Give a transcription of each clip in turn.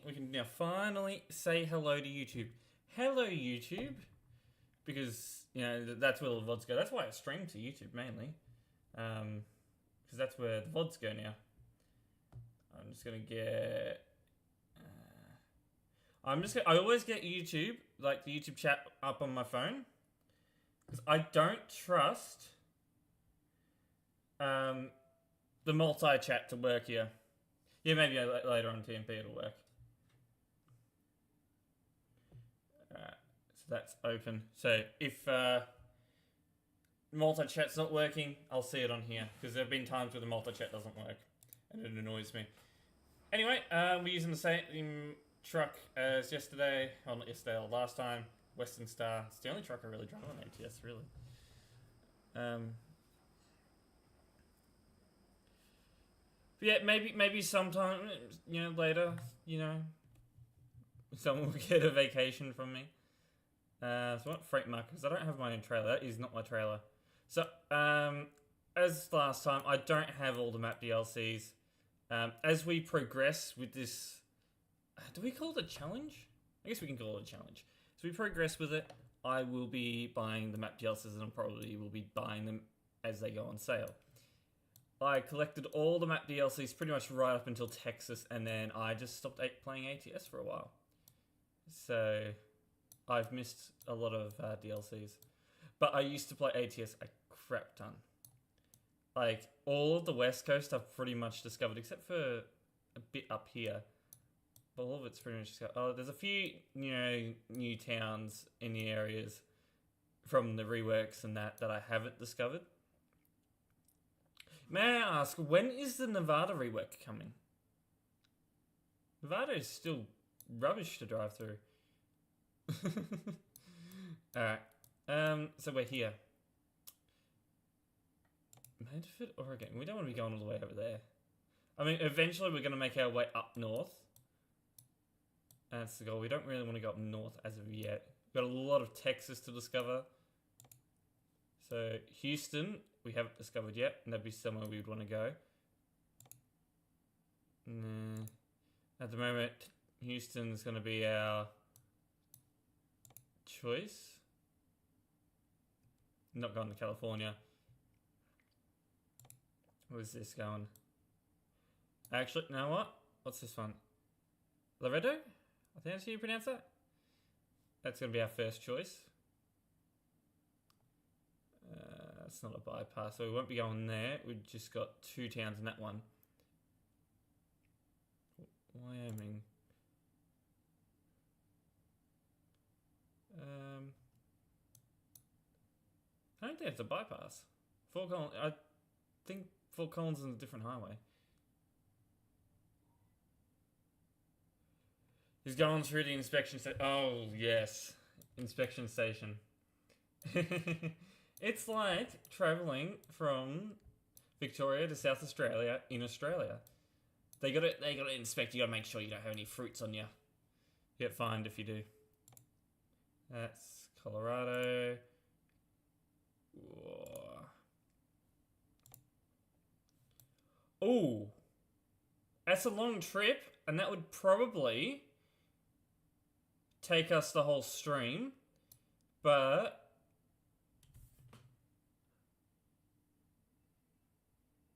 we can now finally say hello to YouTube. Hello, YouTube. Because, you know, that's where the VODs go. That's why I stream to YouTube mainly. Because that's where the VODs go now. I'm just going to get... I always get YouTube, like the YouTube chat up on my phone. Because I don't trust the multi-chat to work here. Yeah, maybe later on TMP it'll work. Alright, so that's open. So if multi-chat's not working, I'll see it on here. Because there have been times where the multi-chat doesn't work. And it annoys me. Anyway, we're using the same truck as yesterday. Well, not yesterday, or last time. Western Star. It's the only truck I really drive on ATS, really. But yeah, maybe sometime, you know, later, you know, someone will get a vacation from me. So what freight markers? I don't have my own trailer. That is not my trailer. So, as last time, I don't have all the map DLCs. As we progress with this, do we call it a challenge? I guess we can call it a challenge. So we progress with it. I will be buying the map DLCs and I probably will be buying them as they go on sale. I collected all the map DLCs pretty much right up until Texas, and then I just stopped playing ATS for a while. So I've missed a lot of DLCs. But I used to play ATS a crap ton. Like, all of the West Coast I've pretty much discovered, except for a bit up here. But all of it's pretty much discovered. Oh, there's a few, you know, new towns in the areas from the reworks and that I haven't discovered. May I ask, when is the Nevada rework coming? Nevada is still rubbish to drive through. Alright. So we're here. Medford, Oregon. We don't want to be going all the way over there. I mean, eventually we're going to make our way up north. That's the goal. We don't really want to go up north as of yet. We've got a lot of Texas to discover. So, Houston, we haven't discovered yet, and that'd be somewhere we would want to go. At the moment, Houston's going to be our choice. Not going to California. Where's this going? Actually, you know what? What's this one? Laredo? I think that's how you pronounce that. That's going to be our first choice. It's not a bypass, so we won't be going there. We've just got 2 towns in that one. Wyoming. I don't think it's a bypass. Fort Collins, I think Fort Collins is a different highway. He's going through the inspection station. Oh, yes. Inspection station. It's like travelling from Victoria to South Australia in Australia. They gotta inspect. You gotta make sure you don't have any fruits on you. You get fined if you do. That's Colorado. Oh, that's a long trip, and that would probably take us the whole stream, but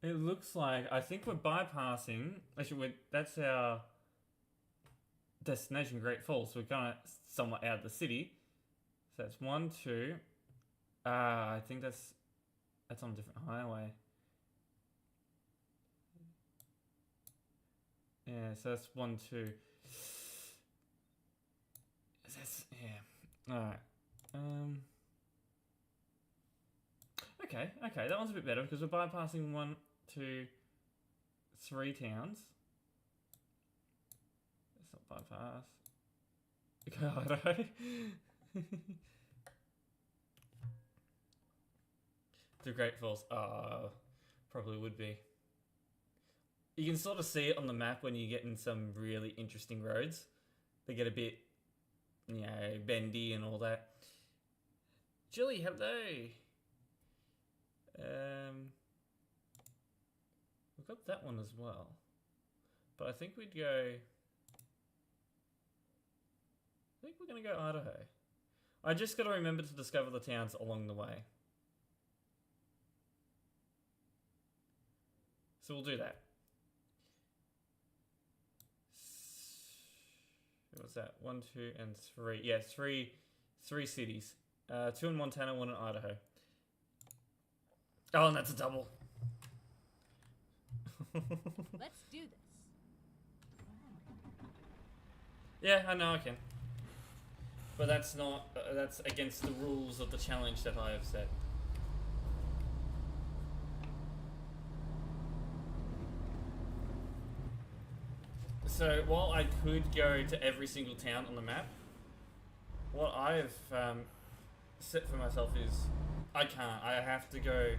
it looks like, I think we're bypassing, actually that's our destination, Great Falls, so we're kind of somewhat out of the city. So that's 1, 2, I think that's on a different highway. Yeah, so that's 1, 2. That's, yeah. Alright. Okay, that one's a bit better because we're bypassing 1, 2, 3 towns. It's not bypass. Colorado. To Great Falls. Oh, probably would be. You can sort of see it on the map when you get in some really interesting roads. They get a bit, you know, bendy and all that. Julie, hello. We've got that one as well. But I think we'd go think we're gonna go Idaho. I just gotta remember to discover the towns along the way. So we'll do that. What's that? 1, 2, and 3. Yeah, three cities. 2 in Montana, 1 in Idaho. Oh, and that's a double. Let's do this. Yeah, I know I can. But that's not, that's against the rules of the challenge that I have set. So, while I could go to every single town on the map, what I've set for myself is, I can't. I have to go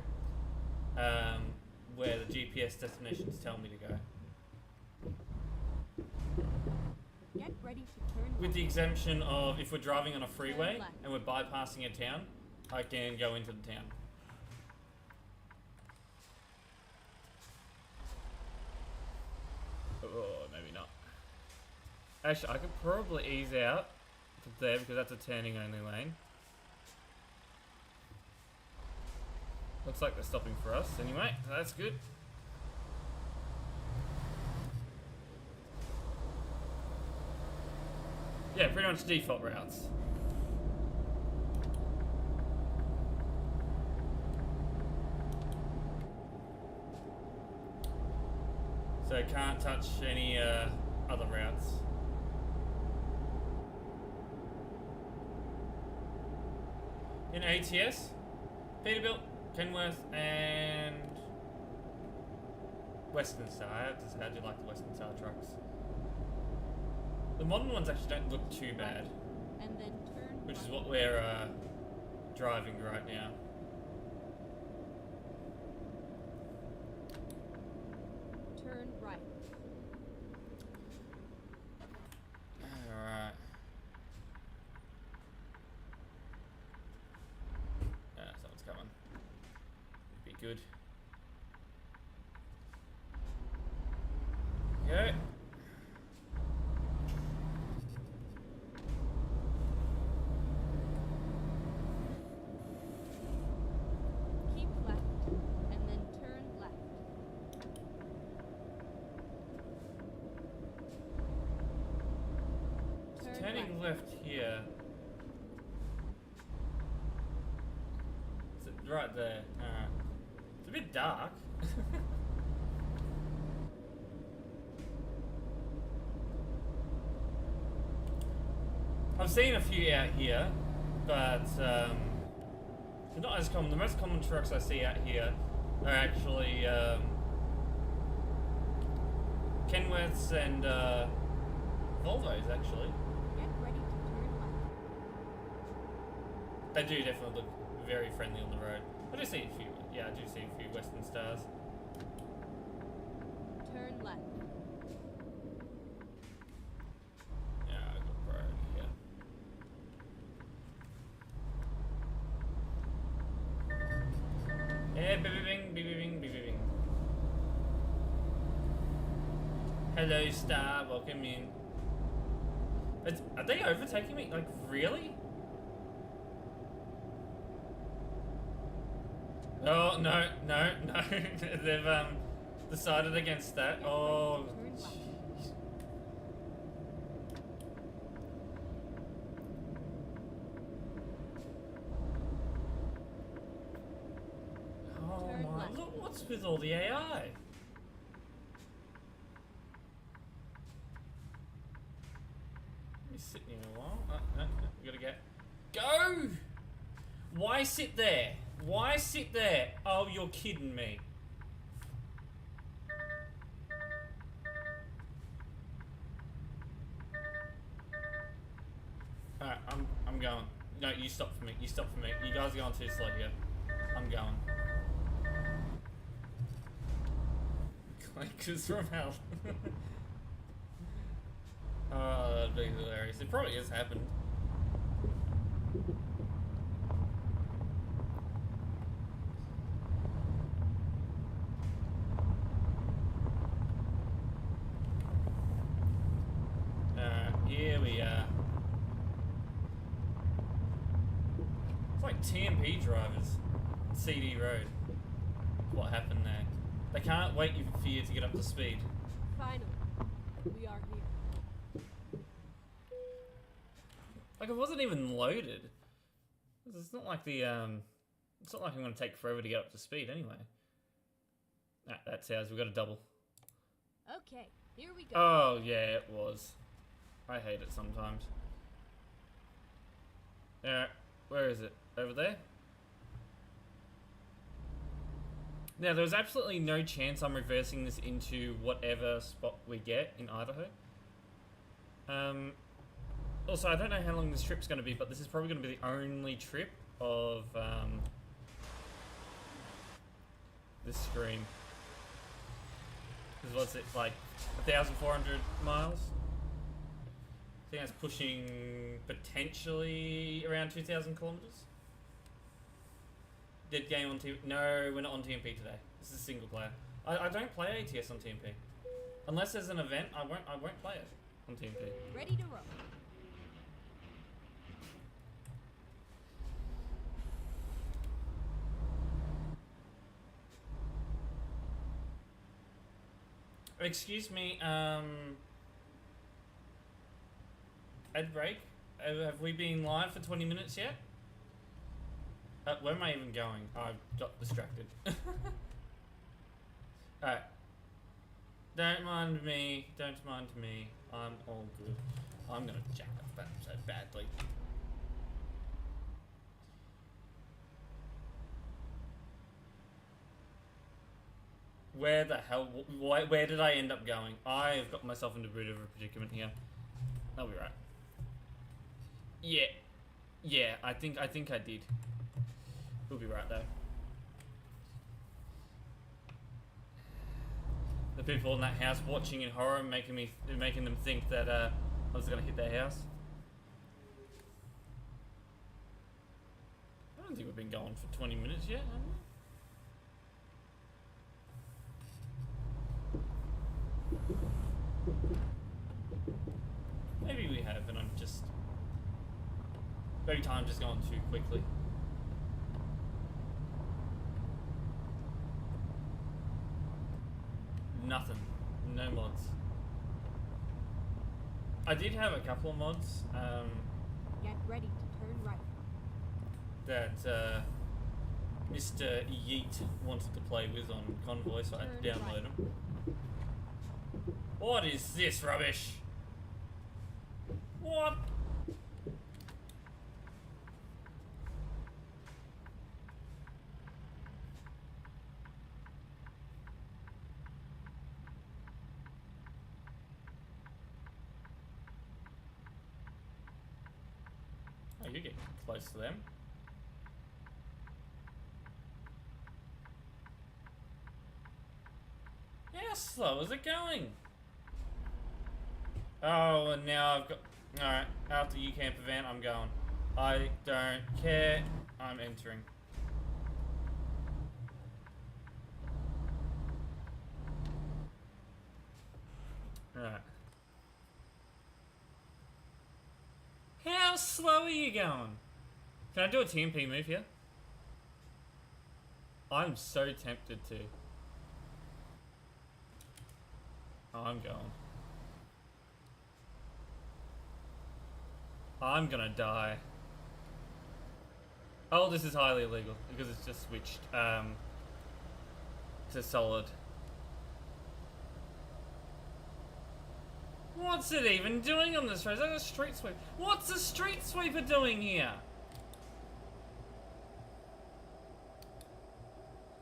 where the GPS destinations tell me to go. Get ready to turn With the exemption of if we're driving on a freeway left. and we're bypassing a town, I can go into the town. Oh, maybe not. Actually, I could probably ease out to there because that's a turning only lane. Looks like they're stopping for us anyway, so that's good. Yeah, pretty much default routes. So can't touch any other routes. In ATS, Peterbilt, Kenworth, and Western Star. I have to say I do like the Western Star trucks. The modern ones actually don't look too bad, and then turn which is right. what we're driving right now. Turn right. Alright. Someone's coming. Be good. Go. Keep left, and then turn left. Turn Turning right. left here. Is it right there? Alright. It's a bit dark. I've seen a few out here, but they're not as common. The most common trucks I see out here are actually Kenworths and Volvos, actually. Get ready to turn left. They do definitely look very friendly on the road. I do see a few, yeah, I do see a few Western Stars. Turn left. Yeah, I got priority here. Yeah, bibbing, bibbing, bibbing. Hello, Star, welcome in. Are they overtaking me? Like, really? Oh, no, no, no. They've decided against that. Oh, Turn left. jeez. Oh Turn my, left. look what's with all the AI? Let me sit here a while. We gotta get. Go! Why sit there? Why sit there? Oh, you're kidding me. Alright, I'm going. No, you stop for me. You stop for me. You guys are going too slow here. I'm going. Clankers from hell. Oh, that'd be hilarious. It probably has happened. Here we are. TMP drivers, CD Road. What happened there? They can't wait for you to get up to speed. Finally, we are here. Like, it wasn't even loaded. It's not like the it's not like I'm gonna take forever to get up to speed anyway. That's ours. We got a double. Okay, here we go. Oh yeah, it was. I hate it sometimes. Alright, where is it? Over there? Now, there's absolutely no chance I'm reversing this into whatever spot we get in Idaho. Also, I don't know how long this trip's going to be, but this is probably going to be the only trip of this stream. Because what's it, like 1,400 miles? I think that's pushing potentially around 2,000 kilometers. Dead game on TMP. No, we're not on TMP today. This is single player. I don't play ATS on TMP. Unless there's an event, I won't play it on TMP. Ready to roll. Excuse me, ad break? Have we been live for 20 minutes yet? Where am I even going? Oh, I got distracted. Alright. Don't mind me. Don't mind me. I'm all good. I'm gonna jack up that so badly. Where the hell? Where did I end up going? I've got myself into a bit of a predicament here. I'll be right. Yeah. Yeah, I think I did. We'll be right though. The people in that house watching in horror, making them think that I was gonna hit their house. I don't think we've been going for 20 minutes yet, have we? Maybe we have, and I'm just... maybe time's just gone too quickly. Nothing. No mods. I did have a couple of mods, Get ready to turn right. that Mr. Yeet wanted to play with on Convoy, so I had to download them. What is this rubbish? What? Oh, you're getting close to them. How slow is it going? Oh, and now I've got... Alright, after you camp event, I'm going. I don't care. I'm entering. Alright. How slow are you going? Can I do a TMP move here? I'm so tempted to. Oh, I'm going. I'm gonna die. Oh, this is highly illegal because it's just switched to solid. What's it even doing on this road? Is that a street sweep? What's a street sweeper doing here?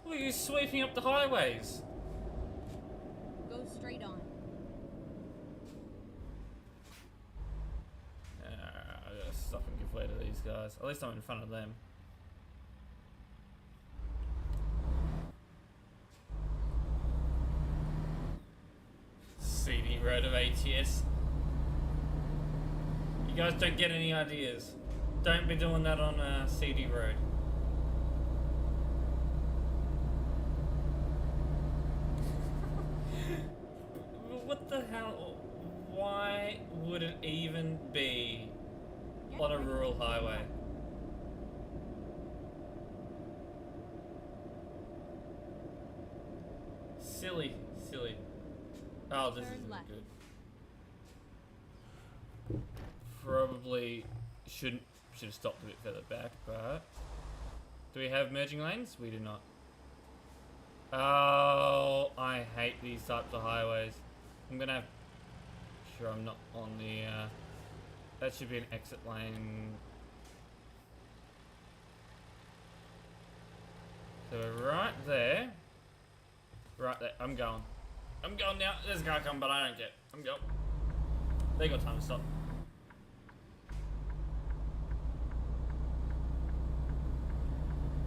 What are you sweeping up the highways? Go straight on. I gotta stop and give way to these guys. At least I'm in front of them. CD road of ATS. You guys don't get any ideas. Don't be doing that on a CD road. What the hell? Why would it even be on a rural highway? Silly, silly. Oh, this Turn isn't left. good. Probably should have stopped a bit further back, but do we have merging lanes? We do not. Oh, I hate these types of highways. I'm gonna have. Sure, I'm not on the. That should be an exit lane. So we're right there. Right there. I'm going. I'm going now. There's a car coming, but I don't care. I'm going. They got time to stop.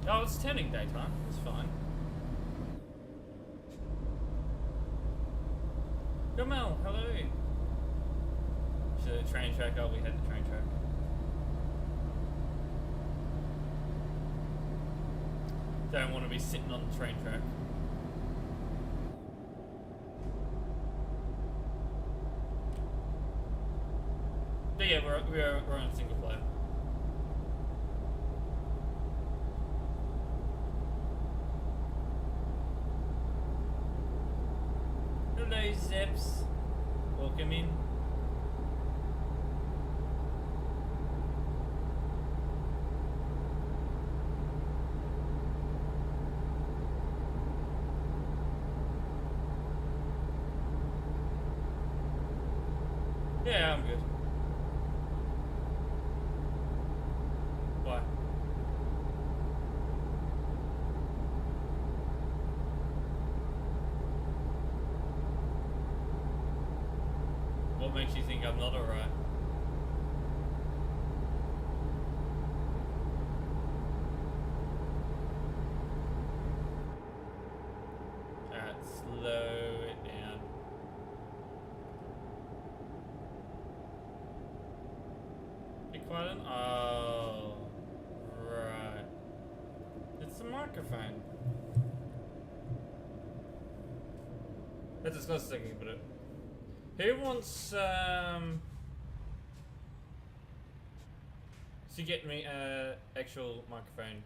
Oh, it's turning daytime. It's fine. Gomel, hello. To the train track. Oh, we had the train track. Don't want to be sitting on the train track. But yeah, we're on a single player. Hello, Zips. Welcome in. Yeah, I'm good. Why? What makes you think I'm not alright? Alright, slow it down. Be quiet. Oh, right. It's the microphone. Let's discuss a second, but who wants to get me a actual microphone?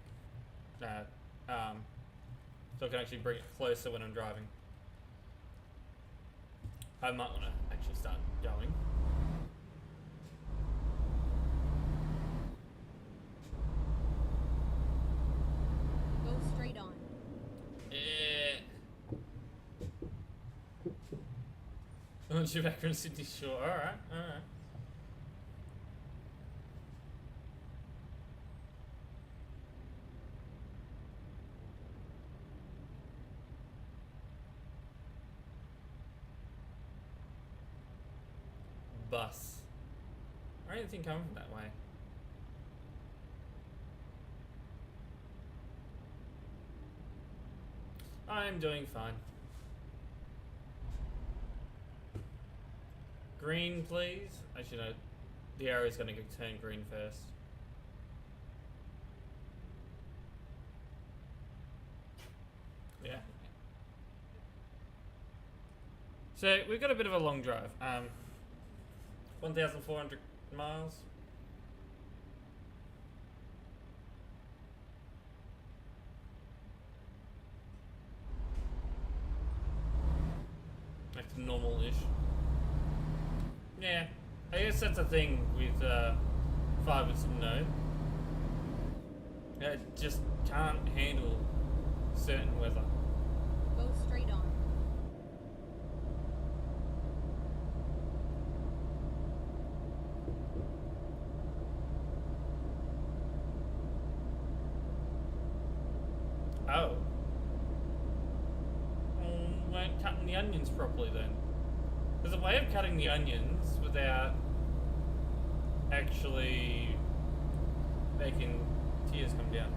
So I can actually bring it closer when I'm driving. I might want to actually start going. Go straight on. Yeah. Once you're back from Sydney Shore, alright, alright. Bus. I don't think coming from that way. I'm doing fine. Green, please. Actually, no. The arrow's going to turn green first. Yeah. So we've got a bit of a long drive. 1,400 miles. Like normal-ish. Yeah, I guess that's a thing with fibers of node. It just can't handle certain weather. Go straight on. Oh. Weren't cutting the onions properly then. There's a way of cutting the onions without actually making tears come down.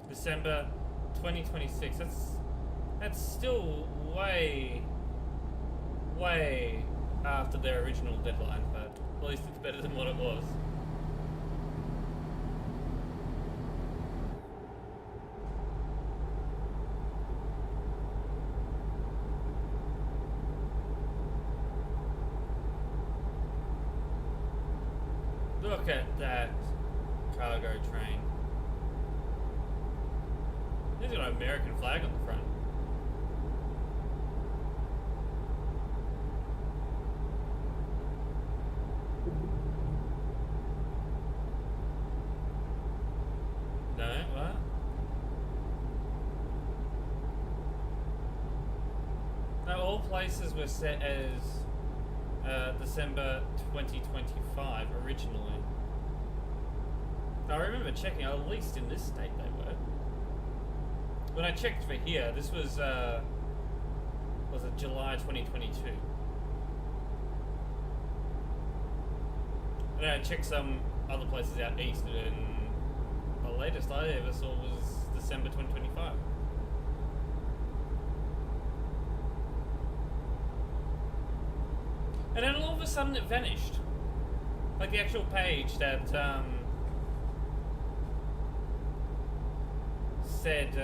December 2026. That's still way after their original deadline, but at least it's better than what it was. Look at that cargo train. It's got an American flag on the front. No, what? No, all places were set as December 2025 originally. I remember checking, at least in this state they were. When I checked for here, this was it July 2022? And I checked some other places out east, and the latest I ever saw was December 2025. And then all of a sudden it vanished. Like the actual page that said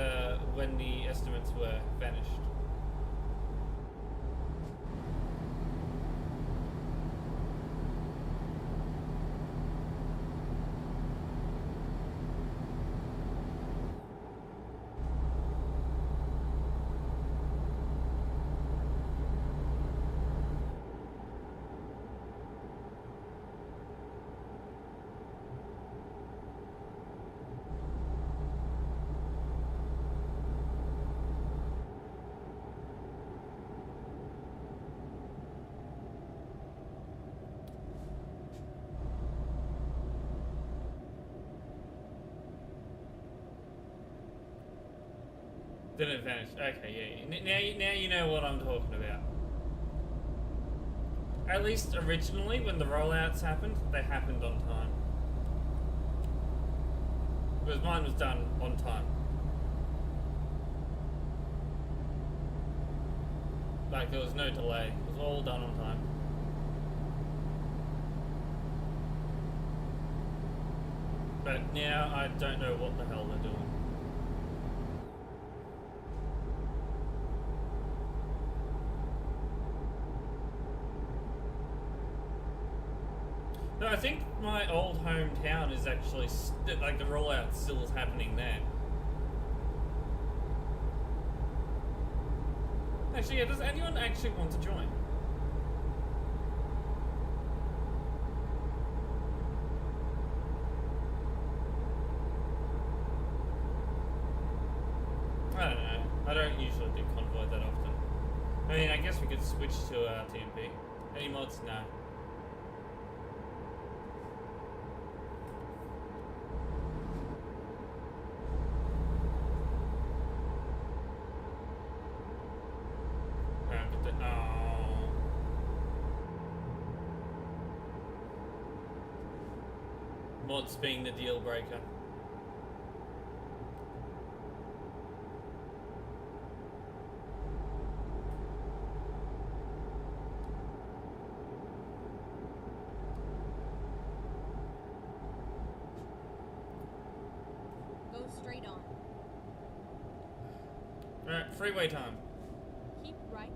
when the estimates were vanished. Then it vanished. Okay, yeah. Now you know what I'm talking about. At least originally, when the rollouts happened, they happened on time. Because mine was done on time. Like, there was no delay. It was all done on time. But now I don't know what the hell they're doing. No, I think my old hometown is actually, like, the rollout still is happening there. Actually, yeah, does anyone actually want to join? I don't know. I don't usually do convoy that often. I mean, I guess we could switch to TMP. Any mods? No. Mods being the deal breaker. Go straight on. Alright, freeway time. Keep right,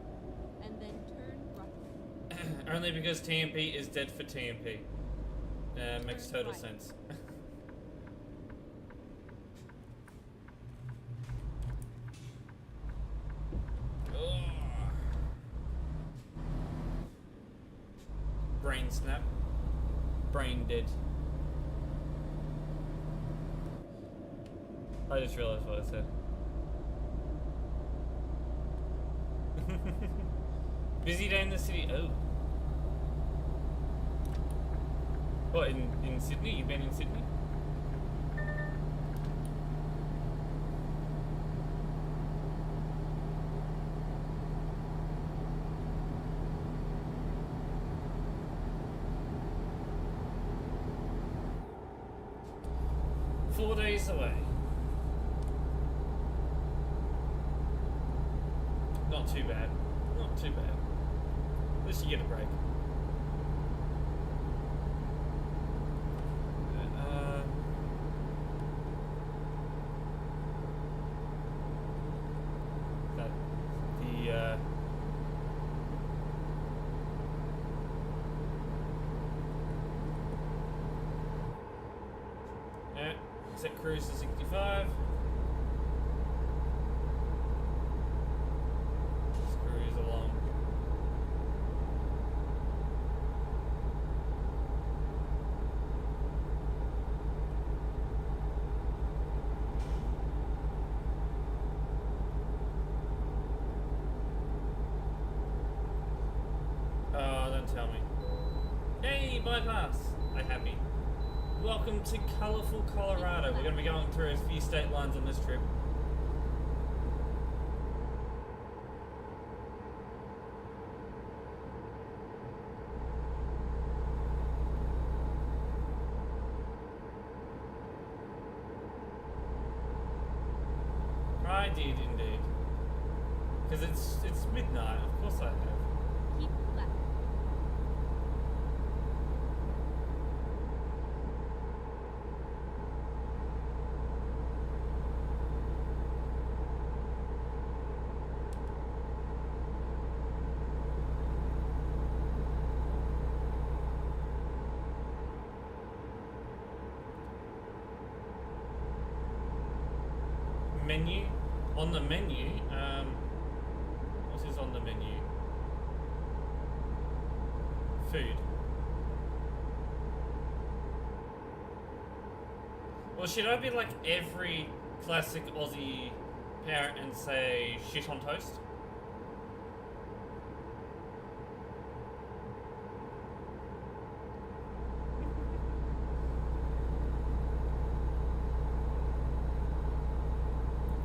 and then turn right. Only because TMP is dead for TMP. Makes total sense. Brain snap. Brain dead. I just realized what I said. Busy day in the city. Oh. What, in Sydney? You've been in Sydney? Four days away. Not too bad. Not too bad. At least you get a break. set cruise to 65. Just cruise along. Oh, don't tell me. Hey, bypass! I'm happy. Welcome to colorful Colorado. We're going to be going through a few state lines on this trip. I did indeed. Because it's midnight, of course I have. Keep left. Menu. On the menu, what is on the menu? Food. Well, should I be like every classic Aussie parent and say shit on toast?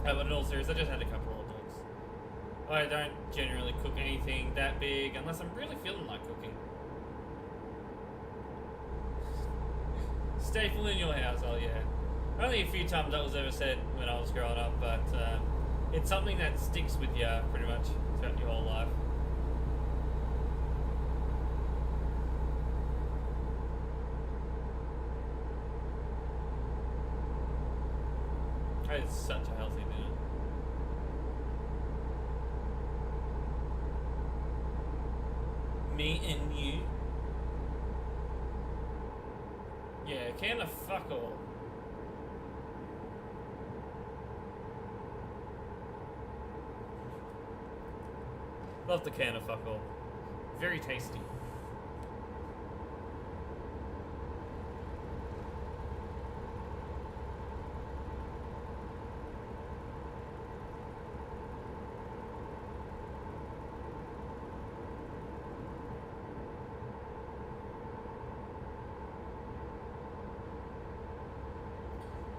Oh, but in all seriousness, I just had a couple of dogs. I don't generally cook anything that big unless I'm really feeling like cooking. Staple in your house, oh yeah. Only a few times that was ever said when I was growing up, but it's something that sticks with you pretty much throughout your whole life. It's such a healthy dinner. Me and you. Yeah, can of fuck all. Love the can of fuck all. Very tasty.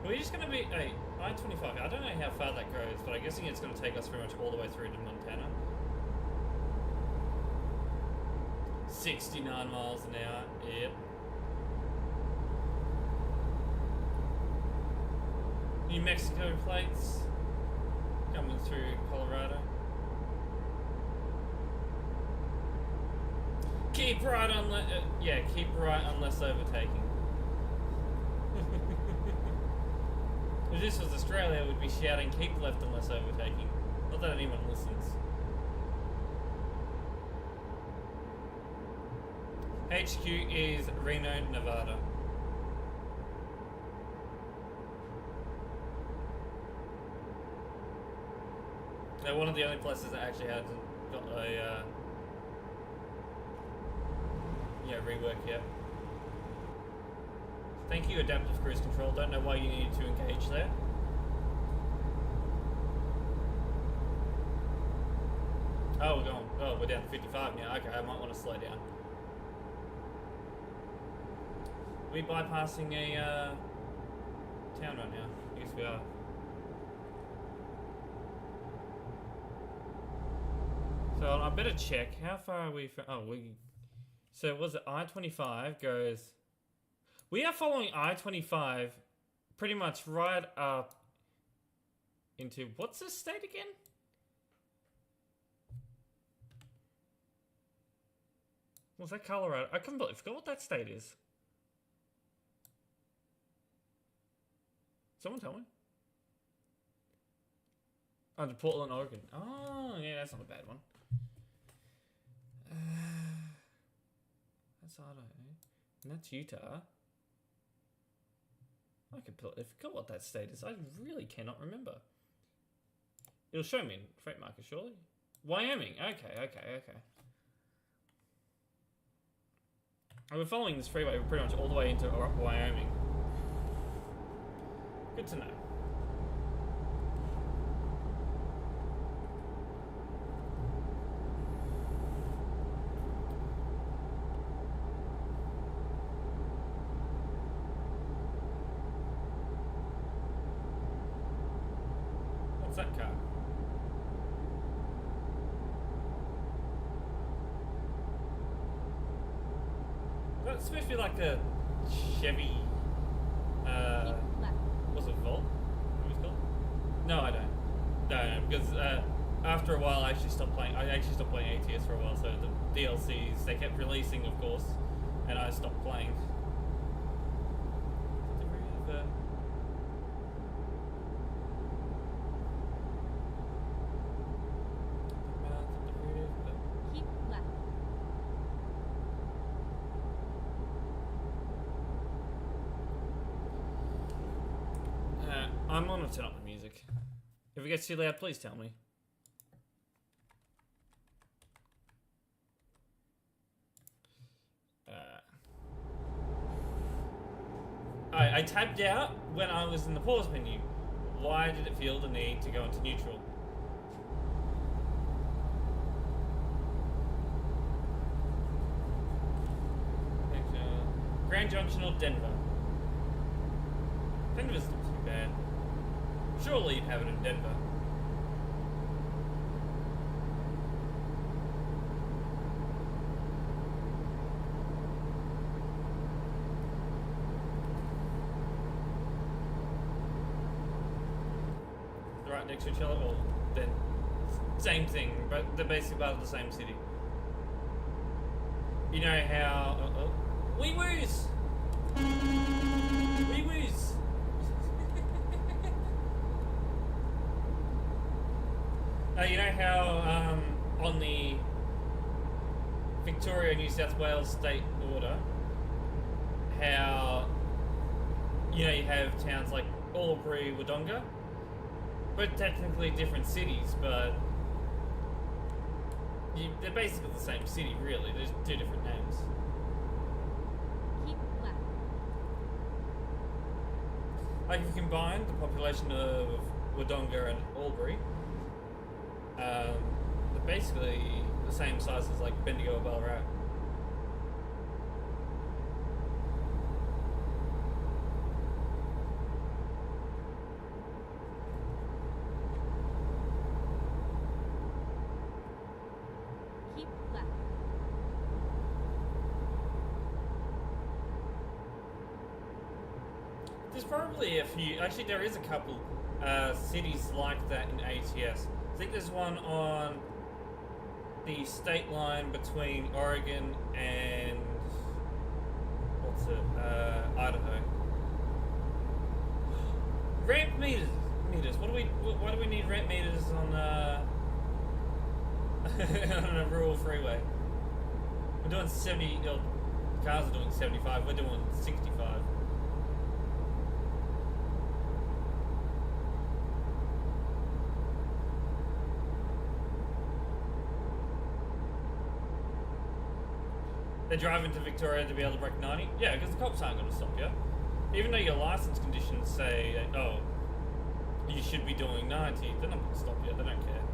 We're just gonna be, hey, I-25, I don't know how far that goes, but I'm guessing it's gonna take us pretty much all the way through to Montana. 69 miles an hour, yep. New Mexico plates, coming through Colorado. Keep right unless, yeah, keep right unless overtaking. If this was Australia, we'd be shouting keep left unless overtaking. Not that anyone listens. HQ is Reno, Nevada. They're one of the only places that actually hasn't got a rework yet. Thank you, Adaptive Cruise Control. Don't know why you needed to engage there. Oh, we're going. Oh, we're down to 55 now. Okay, I might want to slow down. Are we bypassing a town right now? I guess we are. So I better check. How far are we from? Oh, we. So was it I-25 goes? We are following I-25 pretty much right up into, what's this state again? Was that Colorado? I forgot what that state is. Someone tell me. Under Portland, Oregon. Oh, yeah, that's not a bad one. That's Idaho. And that's Utah. I forgot what that state is. I really cannot remember. It'll show me in freight market, surely. Wyoming. Okay. And we're following this freeway pretty much all the way into Wyoming. Good to know. What's that car? That's supposed to be like a Chevy. What's it, Volt? What was it called? No, I don't. No, because after a while, I actually stopped playing. I actually stopped playing ATS for a while. So the DLCs they kept releasing, of course, and I stopped playing. Keep left. I'm gonna turn up the music. If it gets too loud, please tell me. I tabbed out when I was in the pause menu. Why did it feel the need to go into neutral? Grand Junction or Denver? Denver's not too bad. Surely you'd have it in Denver. Right next to each other, or then same thing, but they're basically part of the same city. You know how wee woos! Wee woos! You know how on the Victoria, New South Wales state border, how you have towns like Albury, Wodonga, but technically different cities, but they're basically the same city, really. There's two different names. Keep left. Like if you combine the population of Wodonga and Albury, they're basically the same size as like Bendigo or Ballarat. Keep left. There's probably a few. Actually, there is a couple cities like that in ATS. I think there's one on the state line between Oregon and Idaho. Ramp meters. Why do we need ramp meters on on a rural freeway? We're doing 70. Cars are doing 75. We're doing 65. They're driving to Victoria to be able to break 90? Yeah, because the cops aren't going to stop you. Even though your license conditions say, oh, you should be doing 90, they're not going to stop you. They don't care.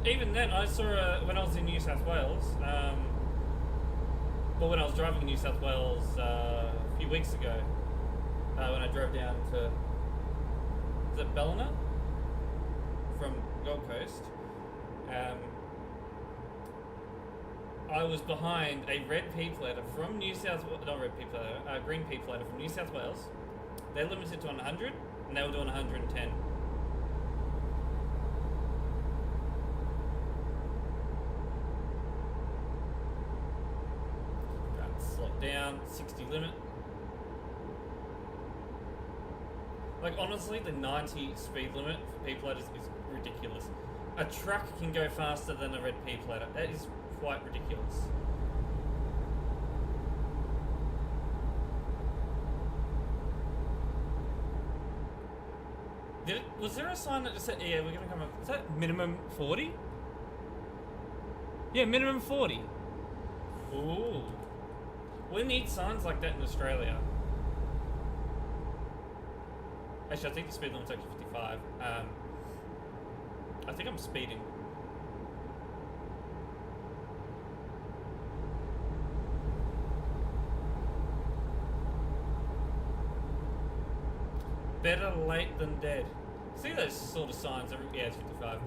Even then, I saw when I was in New South Wales, when I was driving in New South Wales a few weeks ago, when I drove down to, is it Ballina? From Gold Coast, I was behind a red P-plater from New South Wales, not red P-plater, green P-plater from New South Wales. They're limited to 100, and they were doing 110. Right, slow down, 60 limit. Like, honestly, the 90 speed limit for P-platers is ridiculous. A truck can go faster than a red P-plater. That is quite ridiculous. Was there a sign that just said, yeah, we're gonna come up, is that minimum 40? Yeah, minimum 40. Ooh. We need signs like that in Australia. Actually, I think the speed limit's actually 55. I think I'm speeding. Better late than dead. See those sort of signs every, yeah, it's 55.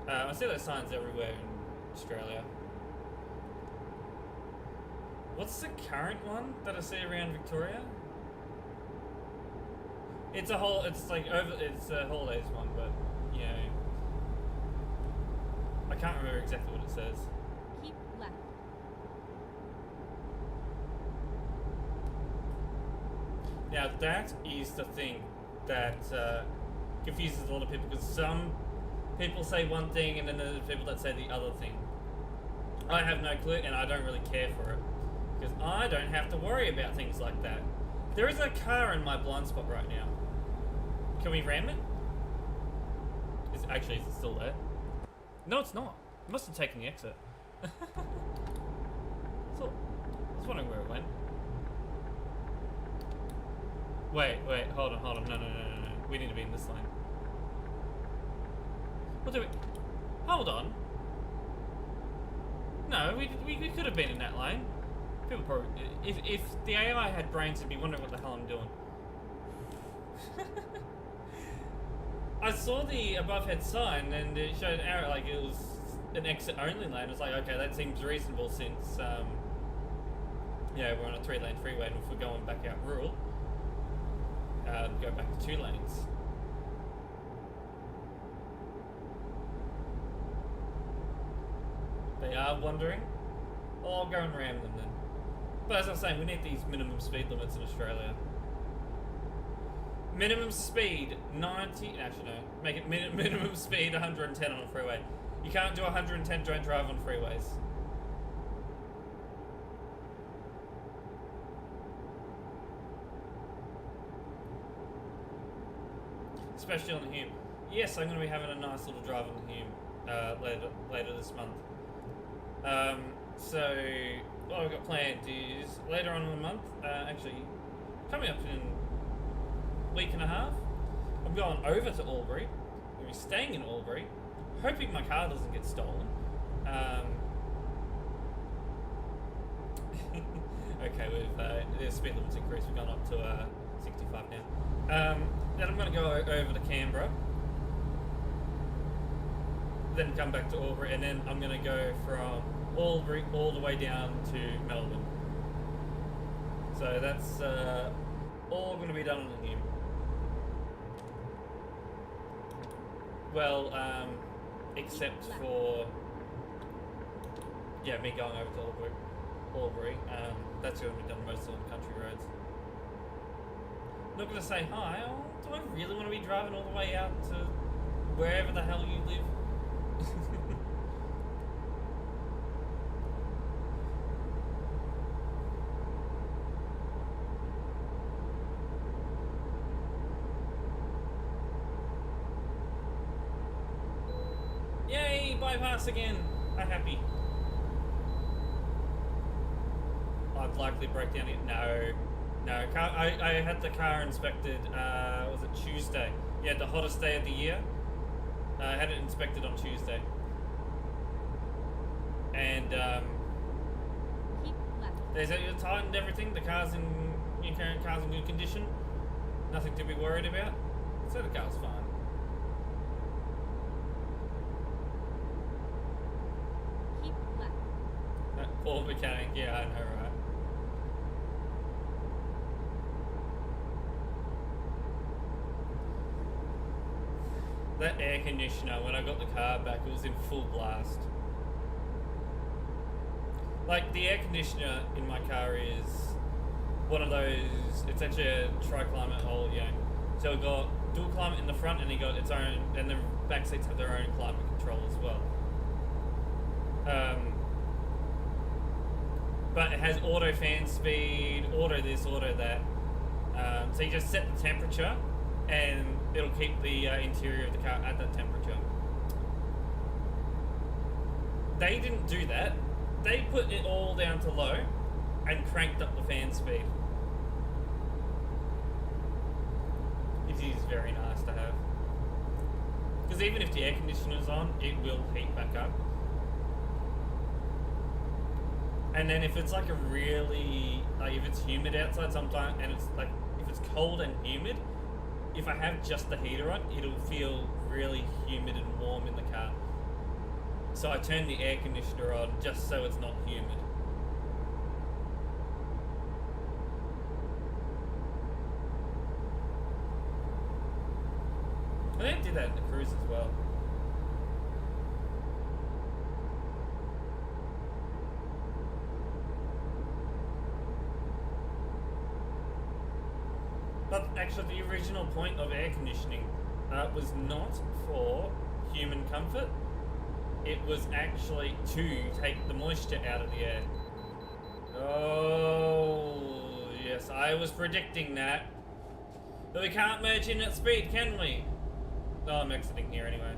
I see those signs everywhere in Australia. What's the current one that I see around Victoria? It's a holidays one, but, you know, I can't remember exactly what it says. Keep left. Now that is the thing that confuses a lot of people, because some people say one thing and then there's people that say the other thing. I have no clue and I don't really care for it, because I don't have to worry about things like that. There is a car in my blind spot right now. Can we ram it? Is it still there? No, it's not. It must have taken the exit. So, I was wondering where it went. Wait, hold on. No. We need to be in this lane. What do we... Hold on. No, we could have been in that lane. People probably... If the AI had brains, they'd be wondering what the hell I'm doing. I saw the above head sign and it showed arrow, like it was an exit only lane. I was like, okay, that seems reasonable since, yeah, we're on a 3-lane freeway, and if we're going back out rural, go back to 2 lanes. They are wondering. Well, I'll go and ram them then. But as I was saying, we need these minimum speed limits in Australia. Minimum speed 90. Actually, no. Make it minimum speed 110 on a freeway. You can't do 110. Don't drive on freeways. Especially on the Hume. Yes, I'm going to be having a nice little drive on the Hume later this month. So what I've got planned is later on in the month, actually coming up in a week and a half, I'm going over to Albury. I'm going to be staying in Albury, hoping my car doesn't get stolen. Okay, the speed limit's increased. We've gone up to 65 now. Then I'm going to go over to Canberra, then come back to Albury, and then I'm going to go from Albury all the way down to Melbourne. So that's all going to be done on the Hume. Well, except for, yeah, me going over to Albury. That's going to be done mostly on country roads. Not going to say hi. Oh, do I really want to be driving all the way out to wherever the hell you live? Yay! Bypass again! I'm happy. I'd likely break down it. No. I had the car inspected, was it Tuesday? Yeah, the hottest day of the year. I had it inspected on Tuesday. And, Keep left. they said it tightened everything. The car's in good condition. Nothing to be worried about. So the car's fine. Keep left. That poor mechanic, yeah, I know, right? That air conditioner, when I got the car back, it was in full blast. Like, the air conditioner in my car is one of those, it's actually a tri-climate hole, you know. So it got dual climate in the front, and it got its own, and the back seats have their own climate control as well. but it has auto fan speed, auto this, auto that. So you just set the temperature, and it'll keep the interior of the car at that temperature. They didn't do that. They put it all down to low and cranked up the fan speed. It is very nice to have. Because even if the air conditioner's on, it will heat back up. And then if it's like a really, like if it's humid outside sometimes, and it's like, if it's cold and humid, if I have just the heater on, it'll feel really humid and warm in the car. So I turn the air conditioner on just so it's not humid. I think I did that in the cruise as well. But actually the original point of air conditioning was not for human comfort. It was actually to take the moisture out of the air. Oh, yes, I was predicting that. But we can't merge in at speed, can we? Oh, I'm exiting here anyway.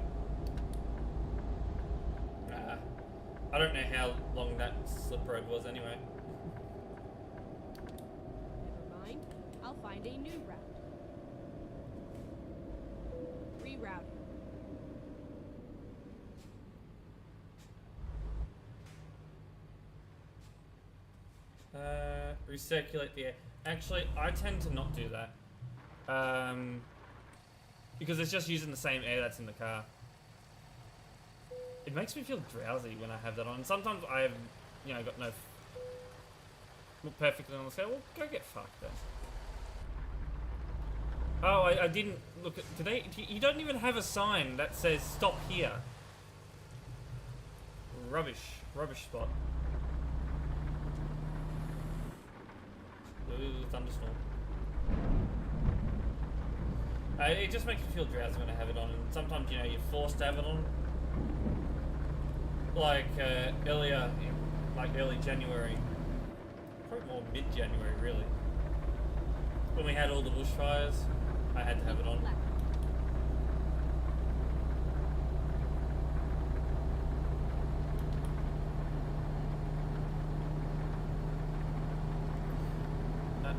I don't know how long that slip road was anyway. Never mind. I'll find a new route. Rerouting. Recirculate the air. Actually, I tend to not do that. Because it's just using the same air that's in the car. It makes me feel drowsy when I have that on. Sometimes I have, you know, got no... Look perfectly on the scale. Well, go get fucked then. Oh, I didn't look at... Today, you don't even have a sign that says stop here. Rubbish. Rubbish spot. Ooh, thunderstorm. It just makes me feel drowsy when I have it on, and sometimes, you know, you're forced to have it on. Like earlier, like early January, probably more mid-January, really. When we had all the bushfires, I had to have it on.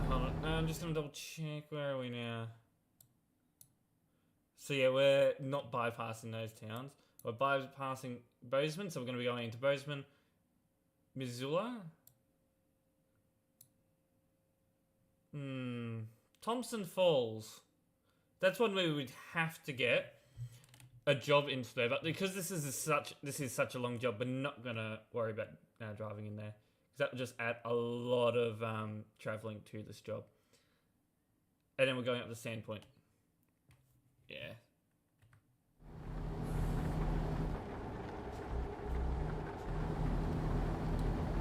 Hold on. No, I'm just gonna double check. Where are we now? So yeah, we're not bypassing those towns. We're bypassing Bozeman, so we're going to be going into Bozeman, Missoula. Thompson Falls. That's one where we would have to get a job into there, but because this is such a long job, we're not going to worry about driving in there, because that would just add a lot of traveling to this job. And then we're going up to Sandpoint. Yeah.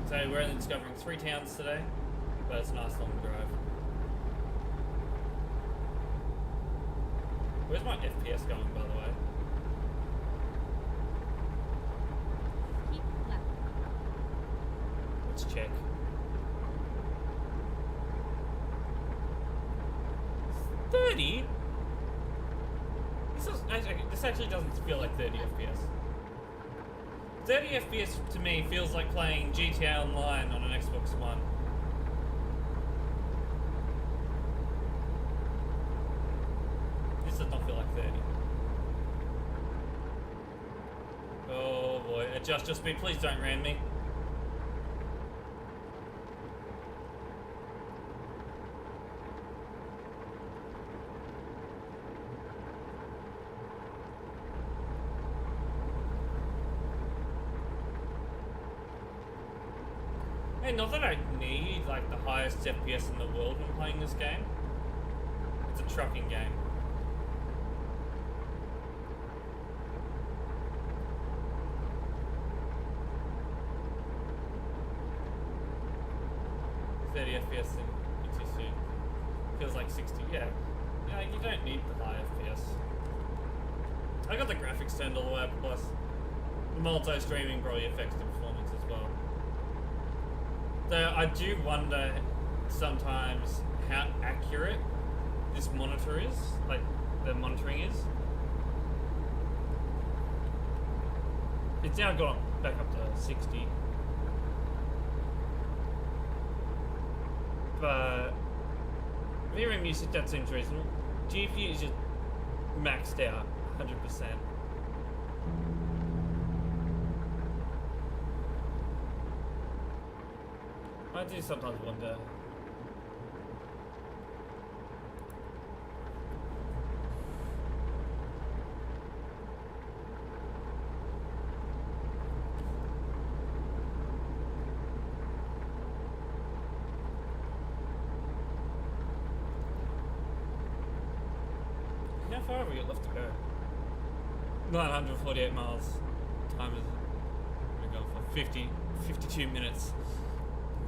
So we're only discovering 3 towns today, but it's a nice long drive. Where's my FPS going, by the way? Keep left. Let's check. 30? This actually doesn't feel like 30 FPS. 30 FPS to me feels like playing GTA Online on an Xbox One. This does not feel like 30. Oh boy, adjust your speed, please don't ram me. Hey, not that I need like the highest FPS in the world when playing this game. It's a trucking game. FPS in ETC. Feels like 60, yeah. Yeah, you don't need the high FPS. I got the graphics turned all the way up, plus the multi-streaming probably affects the performance as well. Though I do wonder sometimes how accurate this monitor is, like the monitoring is. It's now gone back up to 60. But VRAM usage, that seems reasonable. GPU is just maxed out 100%. I do sometimes wonder. How far have we got left to go? 948 miles. Time is we're going for 52 minutes.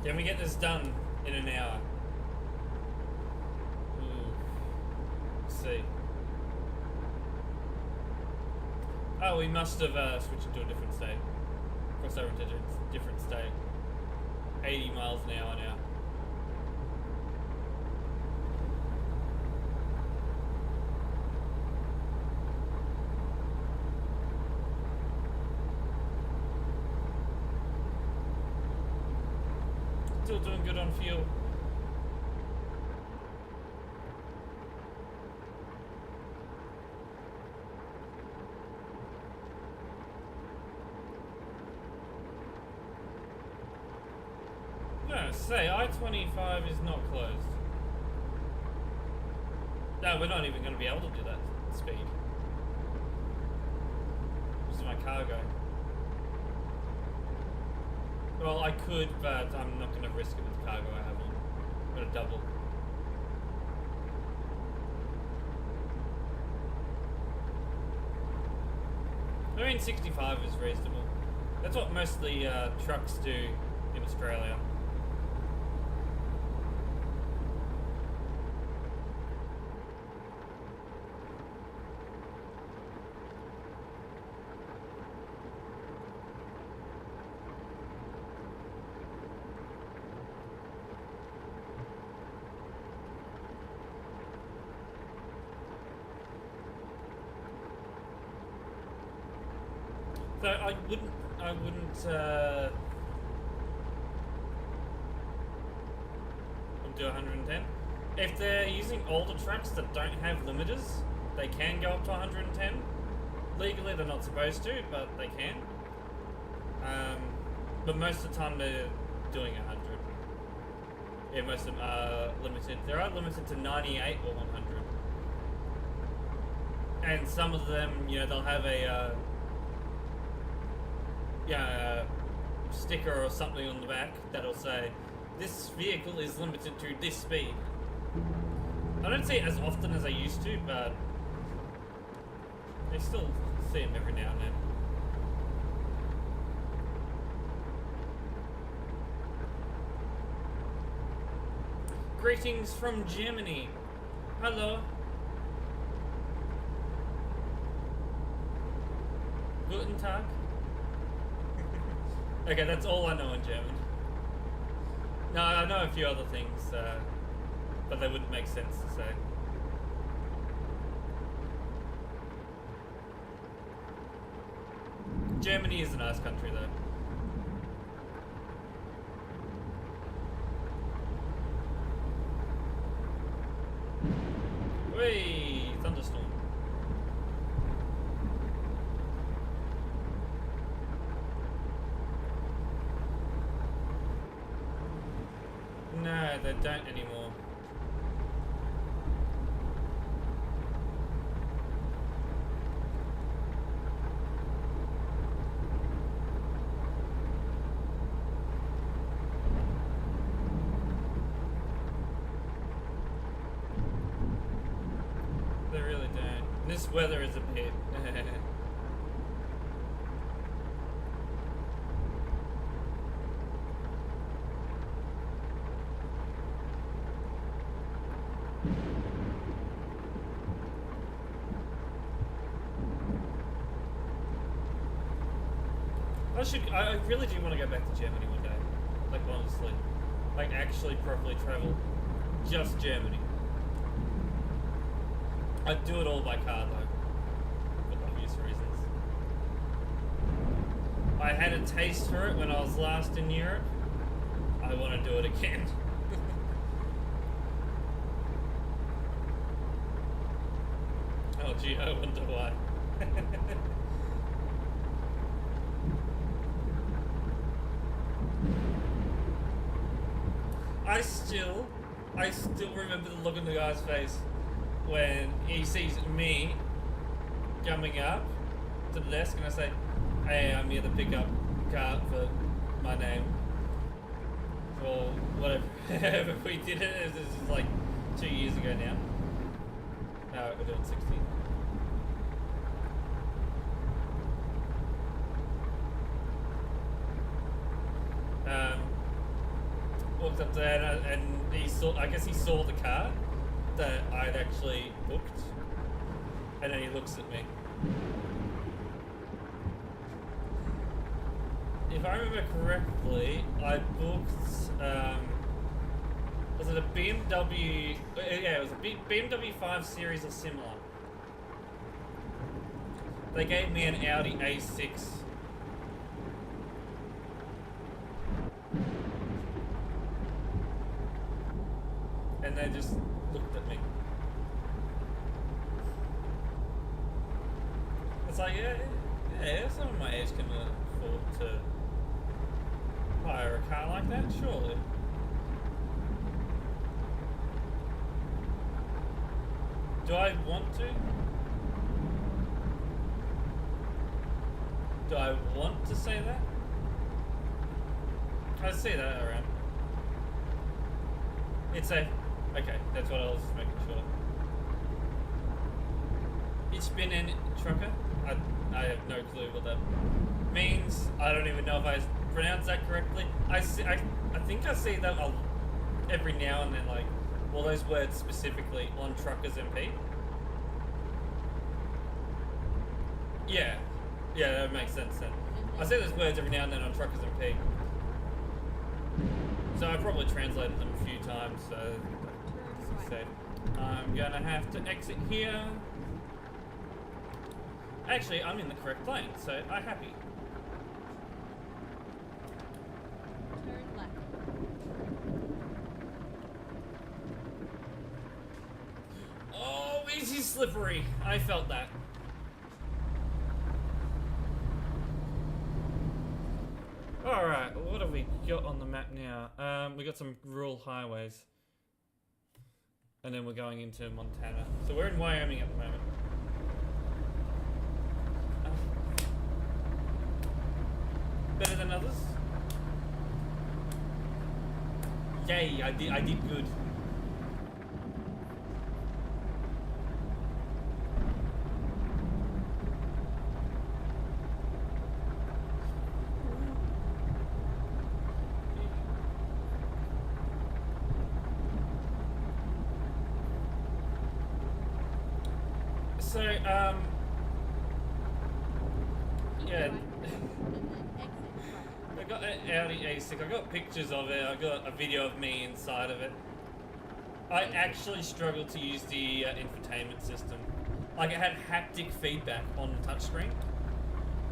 Can we get this done in an hour? Let's see. Oh, we must have switched to a different state. Crossed over into a different state. 80 miles an hour now. Still doing good on fuel. No, say I-25 is not closed. No, we're not even going to be able to do that speed. This is my cargo. Well, I could, but I'm not going to risk it with the cargo I have on. I'm going to double. I mean, 65 is reasonable. That's what mostly trucks do in Australia. So I wouldn't do 110. If they're using older trucks that don't have limiters, they can go up to 110. Legally, they're not supposed to, but they can. But most of the time, they're doing 100. Yeah, most of them are limited. They are limited to 98 or 100. And some of them, you know, they'll have a sticker or something on the back that'll say, this vehicle is limited to this speed. I don't see it as often as I used to, but I still see them every now and then. Greetings from Germany. Hello. Guten Tag. Okay, that's all I know in German. No, I know a few other things, but they wouldn't make sense to say. Germany is a nice country, though. Whee! Thunderstorm. No, they don't anymore. They really don't. This weather is a bit... I really do want to go back to Germany one day. Like honestly, like actually properly travel, just Germany. I'd do it all by car though, for obvious reasons. I had a taste for it when I was last in Europe. I want to do it again. Oh gee, I wonder why. I still remember the look on the guy's face when he sees me coming up to the desk and I say, hey, I'm here to pick up card for my name. Or whatever we did it. This is like 2 years ago now. No, we're doing 16. Walked up there and he saw, I guess he saw the car that I'd actually booked, and then he looks at me. If I remember correctly, I booked, was it a BMW, yeah, it was a BMW 5 Series or similar. They gave me an Audi A6. And they just looked at me. It's like, yeah, someone my age can afford to hire a car like that, surely. Do I want to? Do I want to say that? I see that around. It's safe. Okay, that's what I was just making sure. Ich bin ein trucker. I have no clue what that means. I don't even know if I pronounced that correctly. I think I see that every now and then, like, all those words specifically on Truckers MP. Yeah, that makes sense then. I see those words every now and then on Truckers MP. So I probably translated them a few times, so I'm gonna have to exit here. Actually, I'm in the correct lane, so I'm happy. Turn left. Oh, easy slippery. I felt that. Alright, what have we got on the map now? We got some rural highways. And then we're going into Montana. So we're in Wyoming at the moment. Better than others? Yay, I did good. So, yeah. I got an Audi A6. I got pictures of it. I got a video of me inside of it. I actually struggled to use the infotainment system. Like, it had haptic feedback on the touchscreen.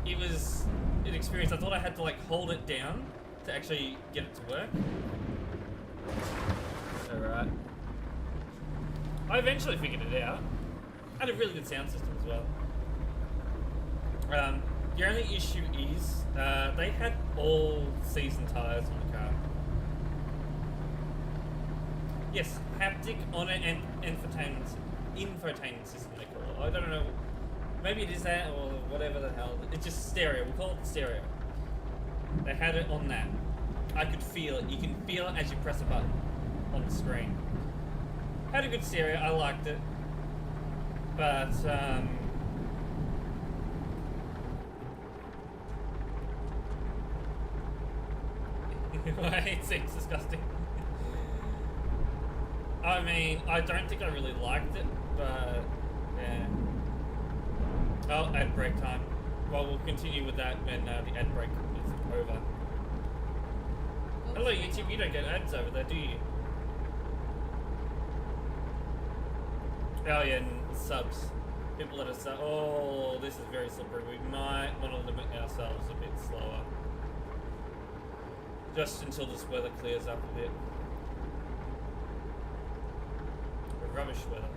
It was an experience. I thought I had to, like, hold it down to actually get it to work. Alright. I eventually figured it out. Had a really good sound system as well. The only issue is they had all season tires on the car. Yes, haptic on an infotainment system they call it. I don't know. Maybe it is that or whatever the hell. It's just stereo. We call it stereo. They had it on that. I could feel it. You can feel it as you press a button on the screen. Had a good stereo. I liked it. But, it seems disgusting. I mean, I don't think I really liked it, but, yeah. Oh, ad break time. Well, we'll continue with that when the ad break is over. Go Hello YouTube, you don't get ads over there, do you? Oh yeah, and subs. People that are oh, this is very slippery. We might want to limit ourselves a bit slower. Just until this weather clears up a bit. Rubbish weather.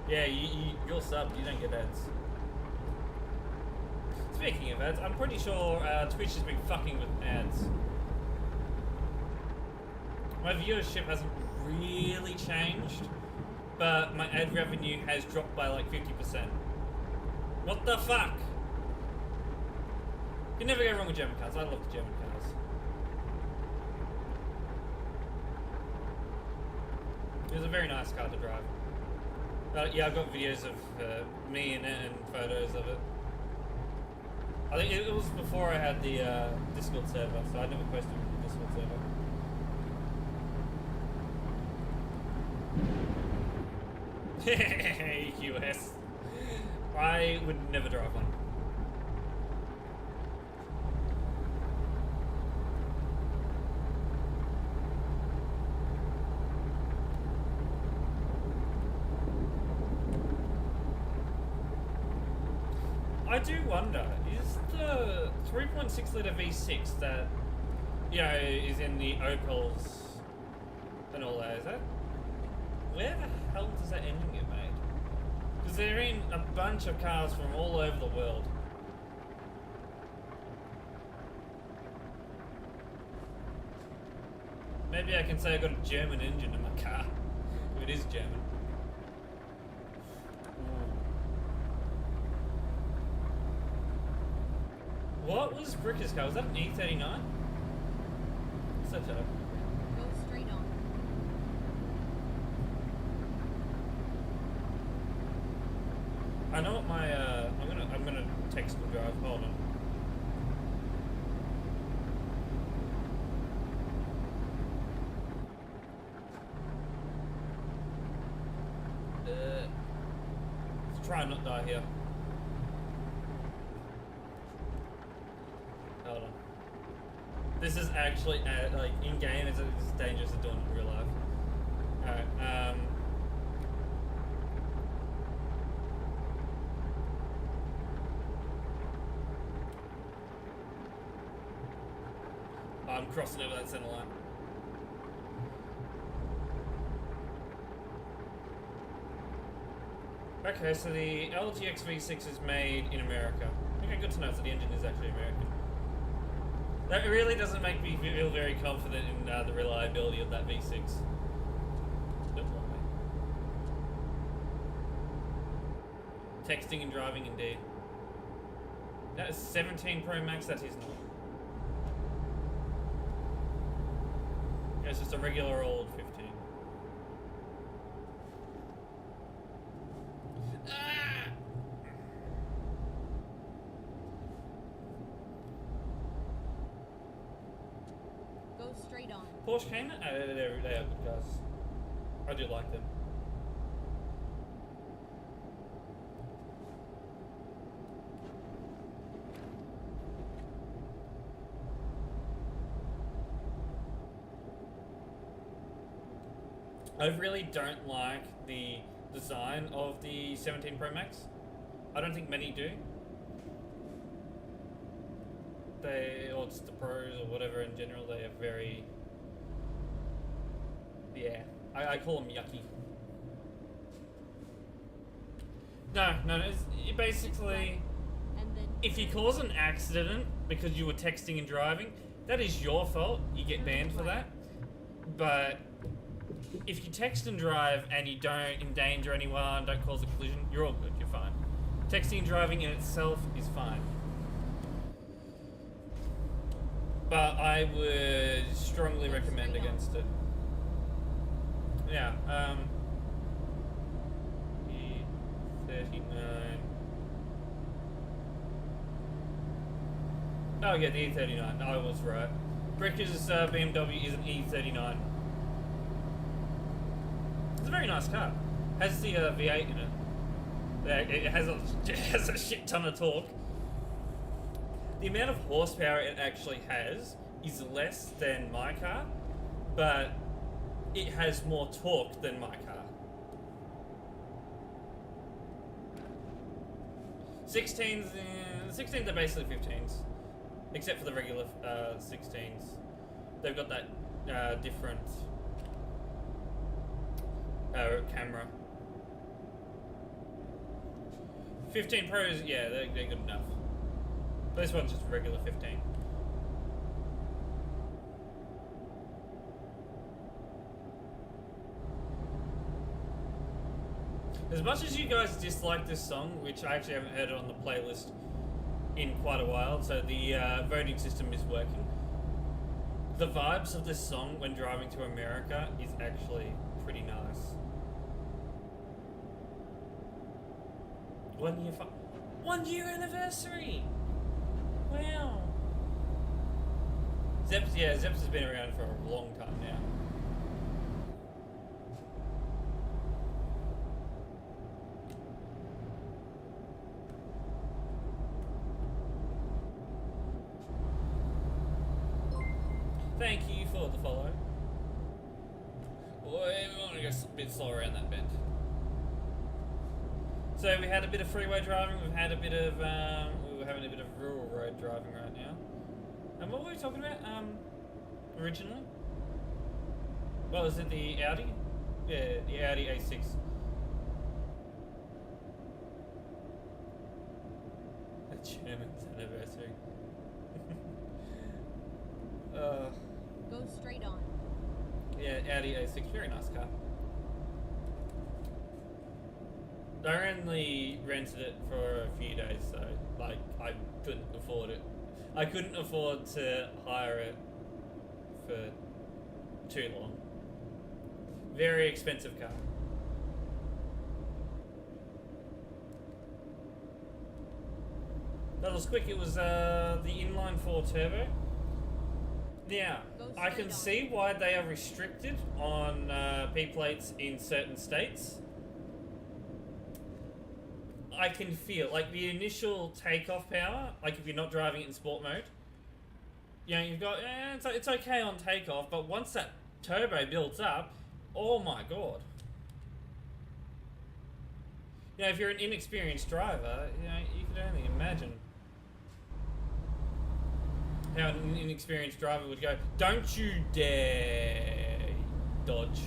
Yeah, you're subbed, you don't get ads. Speaking of ads, I'm pretty sure Twitch has been fucking with ads. My viewership hasn't really changed, but my ad revenue has dropped by like 50%. What the fuck? You can never go wrong with German cars. I love the German cars. It was a very nice car to drive. Yeah, I've got videos of me in it and photos of it. I think it was before I had the Discord server, so I never posted the Discord server. US. I would never drive one. I do wonder, is the 3.6 litre V6 that, you know, is in the Opels and all that, is that, where the hell does that engine get made? Because they're in a bunch of cars from all over the world. Maybe I can say I got a German engine in my car, if it is German. What was Bricker's car? Was that an E39? What's that, Joe? Go straight on. I know what my I'm gonna text and drive. Hold on. Let's try and not die here. Hold on. This is actually like in game. It's dangerous to do in real life. All right. I'm crossing over that center line. Okay, so the LGX V6 is made in America. Okay, good to know. So the engine is actually American. That really doesn't make me feel very confident in the reliability of that V6. Don't want me. Texting and driving, indeed. That is 17 Pro Max. That is not. It's just a regular old 15. Go straight on. Porsche Cayman? They are good cars. I do like them. I really don't like the design of the 17 Pro Max. I don't think many do. Or just the Pros or whatever in general, they are very... Yeah, I call them yucky. No, it basically... And then If you cause an accident because you were texting and driving, that is your fault. You get banned for that. But if you text and drive and you don't endanger anyone, don't cause a collision, you're all good, you're fine. Texting and driving in itself is fine. But I would strongly recommend against it. Yeah, E39. Oh yeah, the E39. I was right. Bricker's BMW is an E39. It's a very nice car. Has the V8 in it. Yeah, it has a shit ton of torque. the amount of horsepower it actually has is less than my car, but it has more torque than my car. 16s are basically 15s, except for the regular 16s. They've got that different camera. 15 Pros, yeah, they're good enough. This one's just regular 15. As much as you guys dislike this song, which I actually haven't heard it on the playlist in quite a while, so the voting system is working. The vibes of this song when driving to America is actually pretty nice. 1 year anniversary! Wow. Zeps has been around for a long time now. Thank you for the follow. Boy, we want to go a bit slower around that bend. So we had a bit of freeway driving, we've had a bit of, we're having a bit of rural road driving right now. And what were we talking about, originally? What was it, the Audi? Yeah, the Audi A6. The German's anniversary. Go straight on. Yeah, Audi A6, very nice car. I only rented it for a few days, so like I couldn't afford it. I couldn't afford to hire it for too long. Very expensive car. That was quick. It was the inline 4 turbo. Now, I can see why they are restricted on P plates in certain states. I can feel, like, the initial takeoff power, like if you're not driving it in sport mode, you know, you've got, it's okay on takeoff, but once that turbo builds up, oh my god. You know, if you're an inexperienced driver, you know, you could only imagine how an inexperienced driver would go, don't you dare dodge.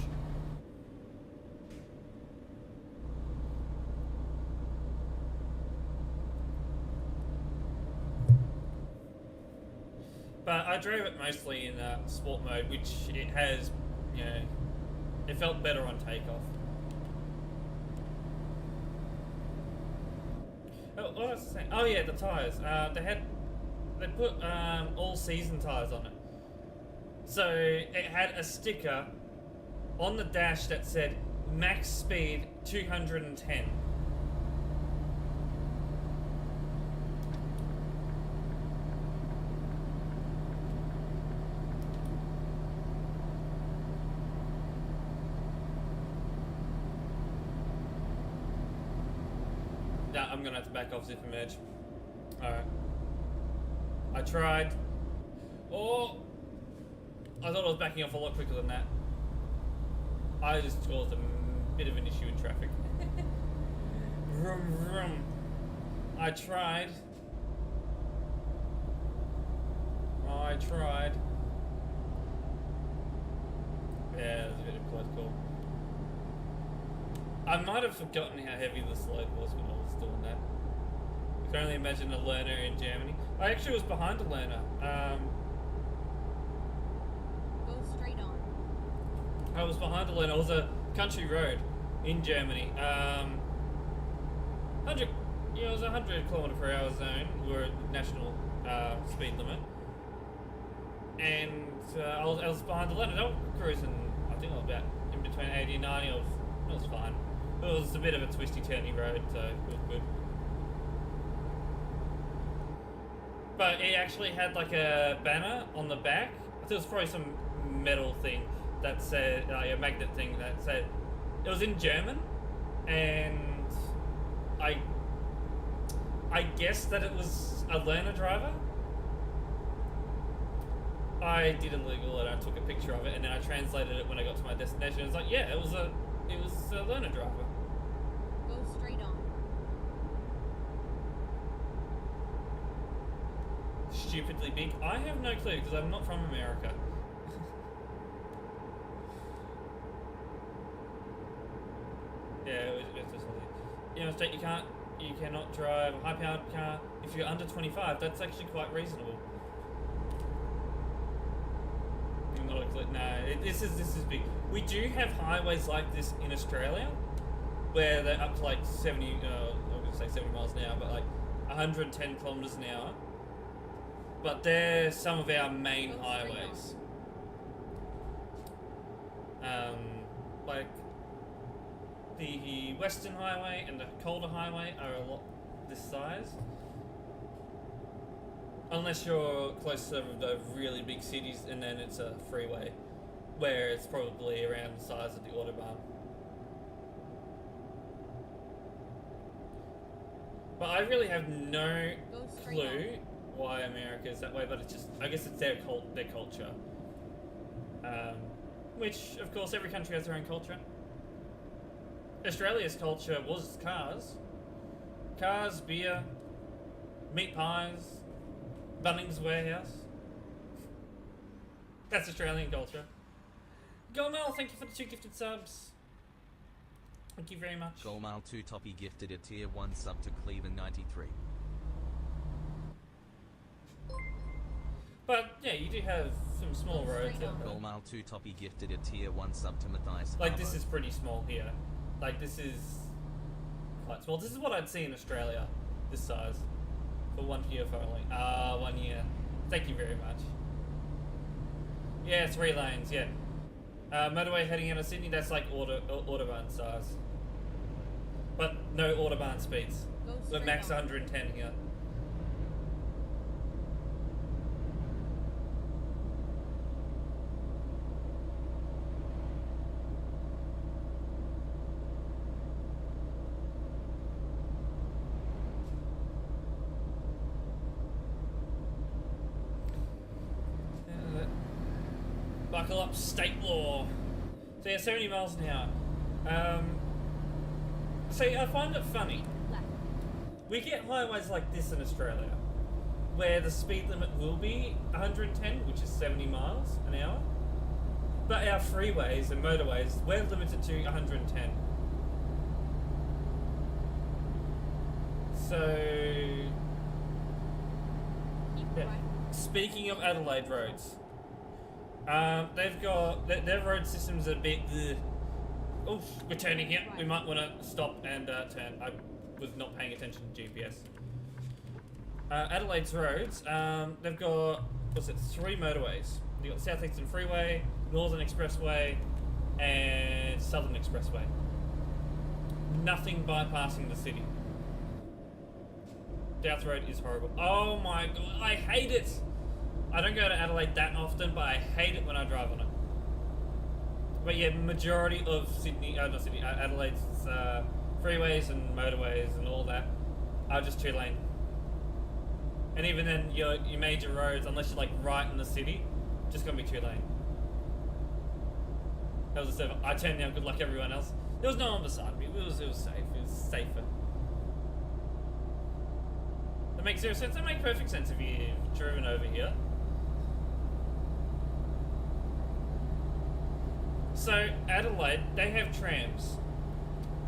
But I drove it mostly in sport mode, which it has, you know, it felt better on takeoff. Oh, what was I saying? Oh yeah, the tyres. They put all season tyres on it. So it had a sticker on the dash that said max speed 210. Nah, I'm gonna have to back off zipper merge. Alright. I tried. Oh! I thought I was backing off a lot quicker than that. I just caused a bit of an issue in traffic. Vroom vroom. I tried. I tried. Yeah, it was a bit of a close call. I might have forgotten how heavy this load was when I was doing that. I can only imagine a learner in Germany. I actually was behind a learner. Go straight on. I was behind a learner. It was a country road in Germany. 100, yeah, it was a 100 km/h zone. We were at national speed limit. And I was behind the learner. I was cruising, I think I was about in between 80 and 90. It was fine. It was a bit of a twisty, turny road, so it was good. But it actually had like a banner on the back. I think it was probably some metal thing that said, a magnet thing that said, it was in German, and I guessed that it was a learner driver, I did illegal and I took a picture of it and then I translated it when I got to my destination. It's like, yeah, it was a learner driver. Go straight on. Stupidly big. I have no clue because I'm not from America. Yeah, it's just state you cannot drive a high-powered car if you're under 25. That's actually quite reasonable. No, this is big. We do have highways like this in Australia, where they're up to like 70. I'm gonna say 70 miles an hour, but like 110 kilometers an hour. But they're some of our main highways. Like the Western Highway and the Calder Highway are a lot this size. Unless you're close to the really big cities, and then it's a freeway, where it's probably around the size of the Autobahn. But I really have no clue why America is that way, but it's just, I guess it's their culture. Which, of course, every country has their own culture. Australia's culture was cars. Cars, beer, meat pies, Bunnings Warehouse. That's Australian culture. Golmel, thank you for the 2 gifted subs. Thank you very much. Golmal 2 Toppy gifted a tier 1 sub to Cleveland 93. But yeah, you do have some small roads out there. Golmal 2 Toppy gifted a tier 1 sub to Matthias. Like, this is pretty small here. Like, this is quite small. This is what I'd see in Australia, this size. For 1 year for only. 1 year. Thank you very much. Yeah, 3 lanes, yeah. Motorway heading out of Sydney, that's like Autobahn size. But no Autobahn speeds. We're max 110 here. Buckle up, state law. So yeah, 70 miles an hour. See, I find it funny. We get highways like this in Australia, where the speed limit will be 110, which is 70 miles an hour. But our freeways and motorways, we're limited to 110. So, yeah. Speaking of Adelaide roads, they've got their road systems are a bit. Oh, we're turning here. We might want to stop and turn. I was not paying attention to GPS. Adelaide's roads. They've got 3 motorways. You've got South Eastern Freeway, Northern Expressway, and Southern Expressway. Nothing bypassing the city. South Road is horrible. Oh my god, I hate it. I don't go to Adelaide that often, but I hate it when I drive on it. But yeah, majority of Adelaide's freeways and motorways and all that are just 2 lane. And even then, your major roads, unless you're like right in the city, just gonna be 2 lane. That was a 7. I turned down, good luck everyone else. There was no one beside me. It was safe. It was safer. That makes 0 sense. That makes perfect sense if you've driven over here. So, Adelaide, they have trams.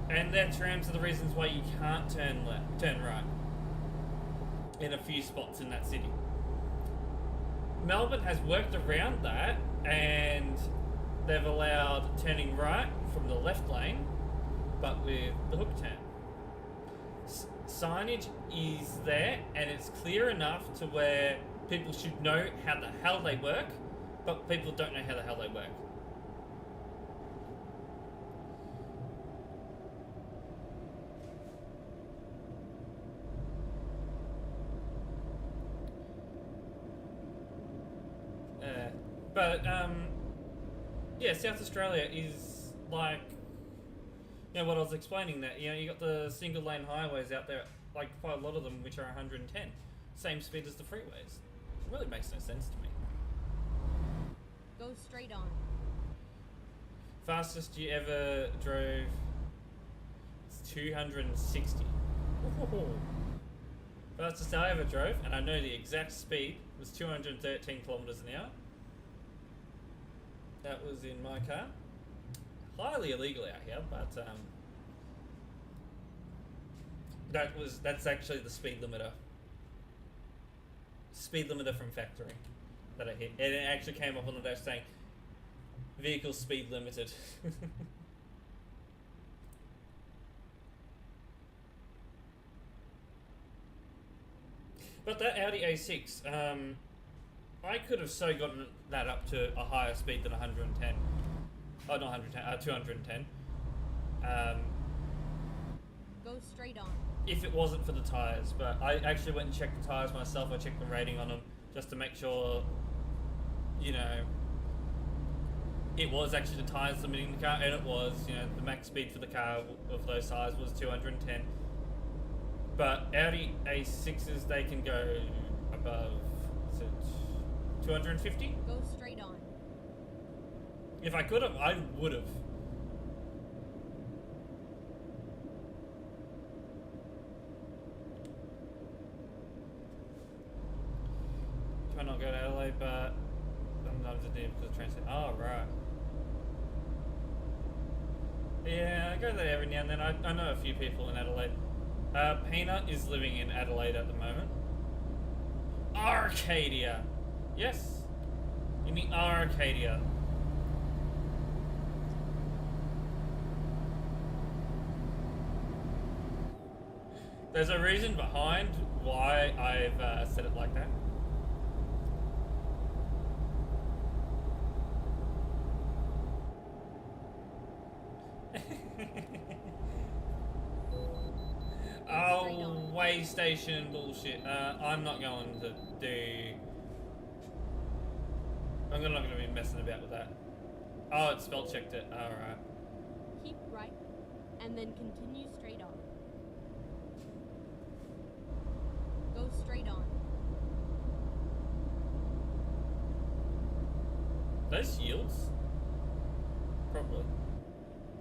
And their trams are the reasons why you can't turn right in a few spots in that city. Melbourne has worked around that, and they've allowed turning right from the left lane, but with the hook turn. Signage is there, and it's clear enough to where people should know how the hell they work, but people don't know how the hell they work. But, yeah, South Australia is like, what I was explaining that, you got the single lane highways out there, like quite a lot of them which are 110. Same speed as the freeways. It really makes no sense to me. Go straight on. Fastest you ever drove is 260. Ooh. Fastest I ever drove, and I know the exact speed, was 213 kilometers an hour. That was in my car. Highly illegal out here, but that's actually the speed limiter. Speed limiter from factory that I hit. And it actually came up on the dash saying vehicle speed limited. But that Audi A6, I could have so gotten that up to a higher speed than 110. Oh, not 110, 210. Go straight on. If it wasn't for the tyres, but I actually went and checked the tyres myself. I checked the rating on them just to make sure, you know, it was actually the tyres limiting the car, and it was, you know, the max speed for the car of those tyres was 210. But Audi A6s, they can go above, is it 250? Go straight on. If I could have, I would have. Try not to go to Adelaide, but sometimes I do because of transit. Oh, right. Yeah, I go there every now and then. I know a few people in Adelaide. Peanut is living in Adelaide at the moment. Arcadia. Yes. In the Arcadia. There's a reason behind why I've said it like that. Oh, way station bullshit. I'm not going to do... I'm not going to be messing about with that. Oh, it spell checked it. Alright. Keep right, and then continue straight on. Go straight on. Those yields? Probably.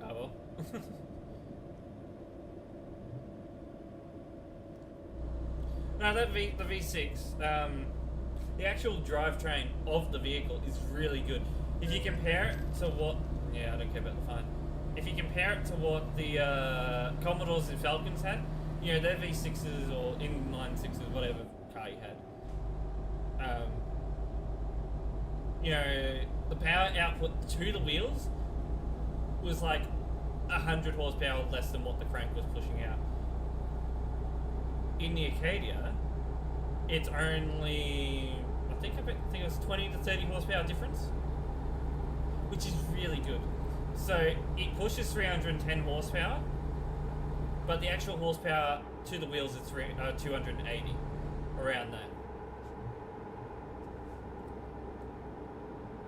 Oh well. No, the V6, the actual drivetrain of the vehicle is really good. If you compare it to what... Yeah, I don't care about the phone. If you compare it to what the Commodores and Falcons had, you know, their V6s or inline 6s, whatever car you had, you know, the power output to the wheels was like 100 horsepower less than what the crank was pushing out. In the Acadia, it's only, I think it was 20 to 30 horsepower difference, which is really good. So it pushes 310 horsepower, but the actual horsepower to the wheels is 280, around that.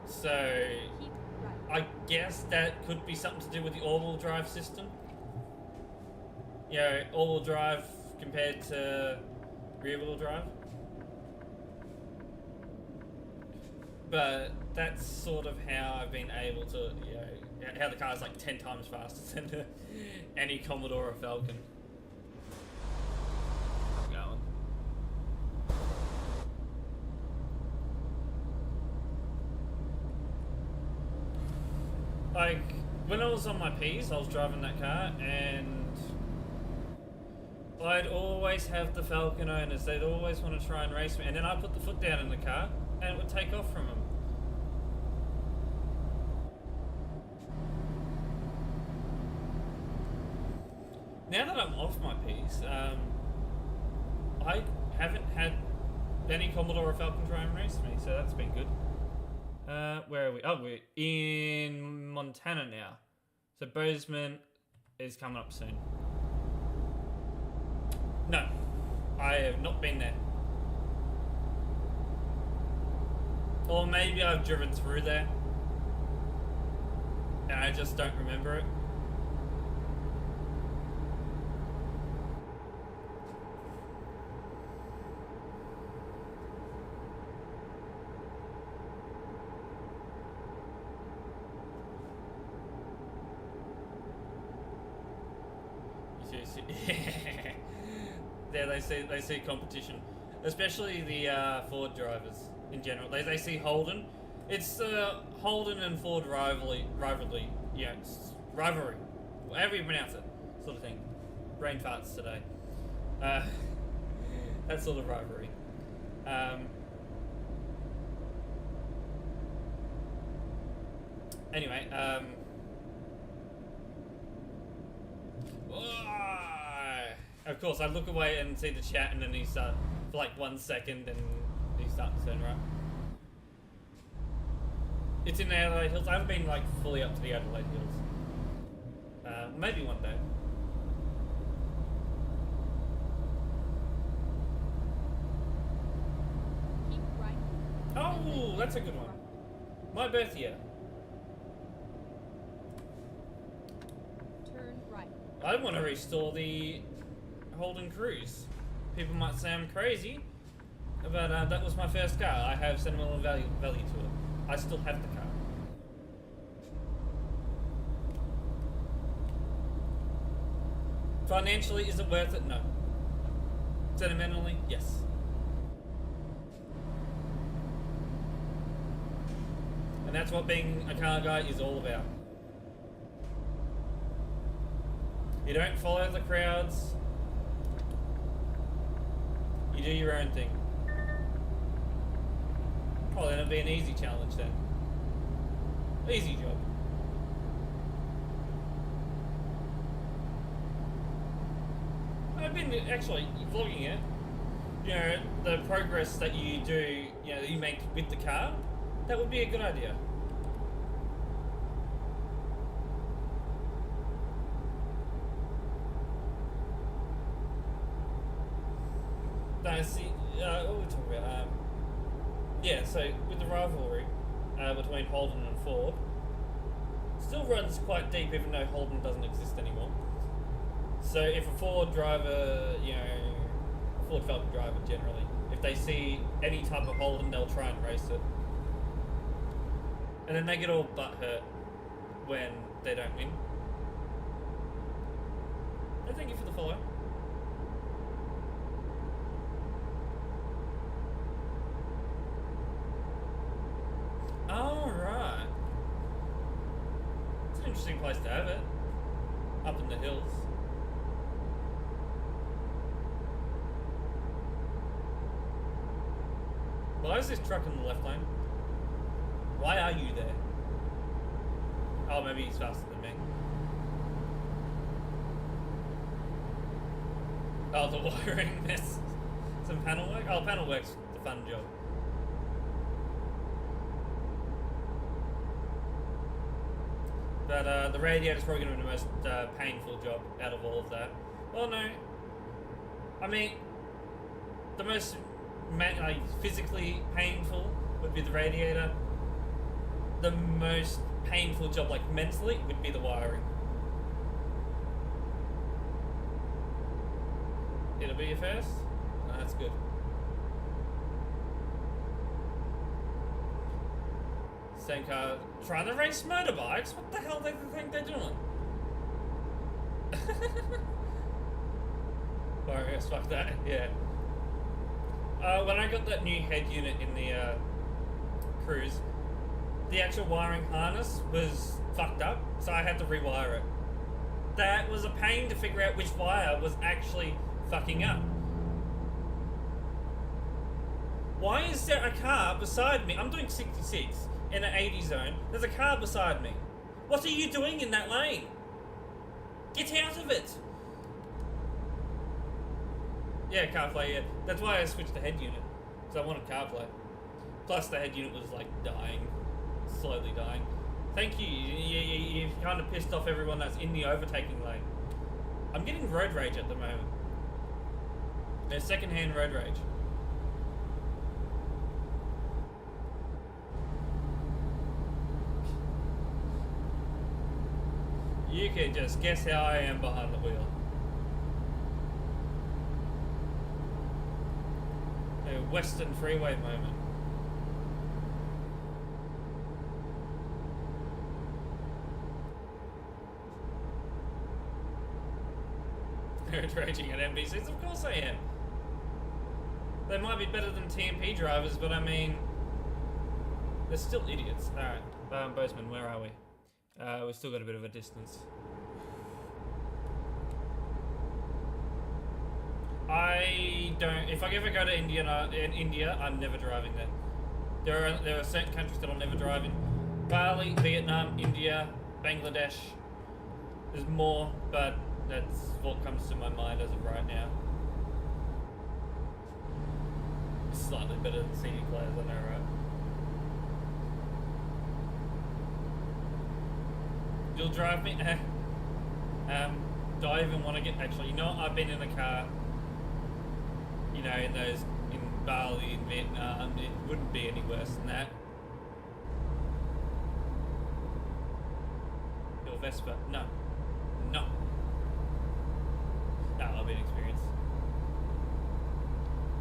So Keep right. I guess that could be something to do with the all-wheel drive system. You know, all-wheel drive compared to rear-wheel drive. But that's sort of how I've been able to, you know, how the car's like 10 times faster than any Commodore or Falcon. I'm going. Like, when I was on my P's, I was driving that car, and I'd always have the Falcon owners. They'd always want to try and race me, and then I'd put the foot down in the car, and it would take off from them. Now that I'm off my P's, I haven't had any Commodore or Falcon try and race me, so that's been good. Where are we? Oh, we're in Montana now. So Bozeman is coming up soon. No, I have not been there. Or maybe I've driven through there and I just don't remember it. see. There they see competition, especially the Ford drivers in general. They see Holden. It's Holden and Ford rivalry. Yeah, it's rivalry. However you pronounce it, sort of thing. Brain farts today. That sort of rivalry. Anyway, of course, I look away and see the chat, and then he start for like 1 second, and he starts to turn right. It's in the Adelaide Hills. I haven't been like fully up to the Adelaide Hills. Maybe one day. Keep right. Oh, that's a good one. My birth year. Turn right. I want to restore the Holden Cruise. People might say I'm crazy, but that was my first car. I have sentimental value to it. I still have the car. Financially, is it worth it? No. Sentimentally, yes. And that's what being a car guy is all about. You don't follow the crowds. You do your own thing. Oh, then it'd be an easy challenge then. Easy job. I've been actually vlogging it. You know, the progress that you do, you know, that you make with the car, that would be a good idea. No, see, what were we talking about? Yeah, so with the rivalry between Holden and Ford, still runs quite deep, even though Holden doesn't exist anymore. So if a Ford driver, you know, a Ford Falcon driver generally, if they see any type of Holden, they'll try and race it. And then they get all butthurt when they don't win. No, thank you for the follow. Oh, right. It's an interesting place to have it. Up in the hills. Why is this truck in the left lane? Why are you there? Oh, maybe he's faster than me. Oh, the wiring mess. Some panel work? Oh, panel work's the fun job. But the radiator's probably going to be the most painful job out of all of that. Well, no. I mean, the most like physically painful would be the radiator. The most painful job, like mentally, would be the wiring. It'll be your first? No, that's good. Same car, trying to race motorbikes? What the hell do they think they're doing? Alright, yes, fuck that, yeah. When I got that new head unit in the Cruise, the actual wiring harness was fucked up, so I had to rewire it. That was a pain to figure out which wire was actually fucking up. Why is there a car beside me? I'm doing 66 in an 80 zone. There's a car beside me. What are you doing in that lane? Get out of it! Yeah, CarPlay, yeah. That's why I switched the head unit. Because I wanted CarPlay. Plus the head unit was like dying. Slowly dying. Thank you. You've kind of pissed off everyone that's in the overtaking lane. I'm getting road rage at the moment. There's second-hand road rage. You can just guess how I am behind the wheel. A Western Freeway moment. road raging at NPCs? Of course I am. They might be better than TMP drivers, but I mean, they're still idiots. Alright, Bozeman, where are we? We've still got a bit of a distance. I don't. If I ever go to India, I'm never driving there. There are certain countries that I'll never drive in. Bali, Vietnam, India, Bangladesh. There's more, but that's what comes to my mind as of right now. It's slightly better than CD players, I know, right? You'll drive me? Do I even want to get... Actually, you know what? I've been in a car, you know, in Bali, in Vietnam. It wouldn't be any worse than that. Your Vespa? No. No. No, I'll be an experience.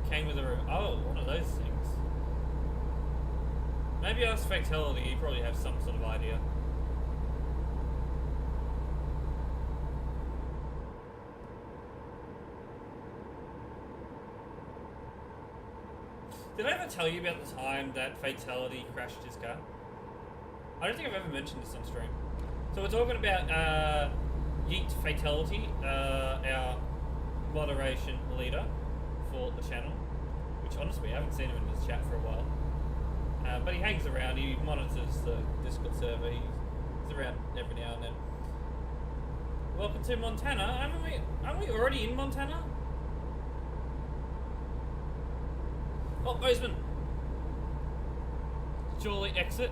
Came with a room. Oh, one of those things. Maybe ask Fatality. You probably have some sort of idea. Did I ever tell you about the time that Fatality crashed his car? I don't think I've ever mentioned this on stream. So we're talking about Yeet Fatality, our moderation leader for the channel, which honestly I haven't seen him in this chat for a while. But he hangs around, he monitors the Discord server, he's around every now and then. Welcome to Montana. Aren't we already in Montana? Oh, Bozeman. Surely exit.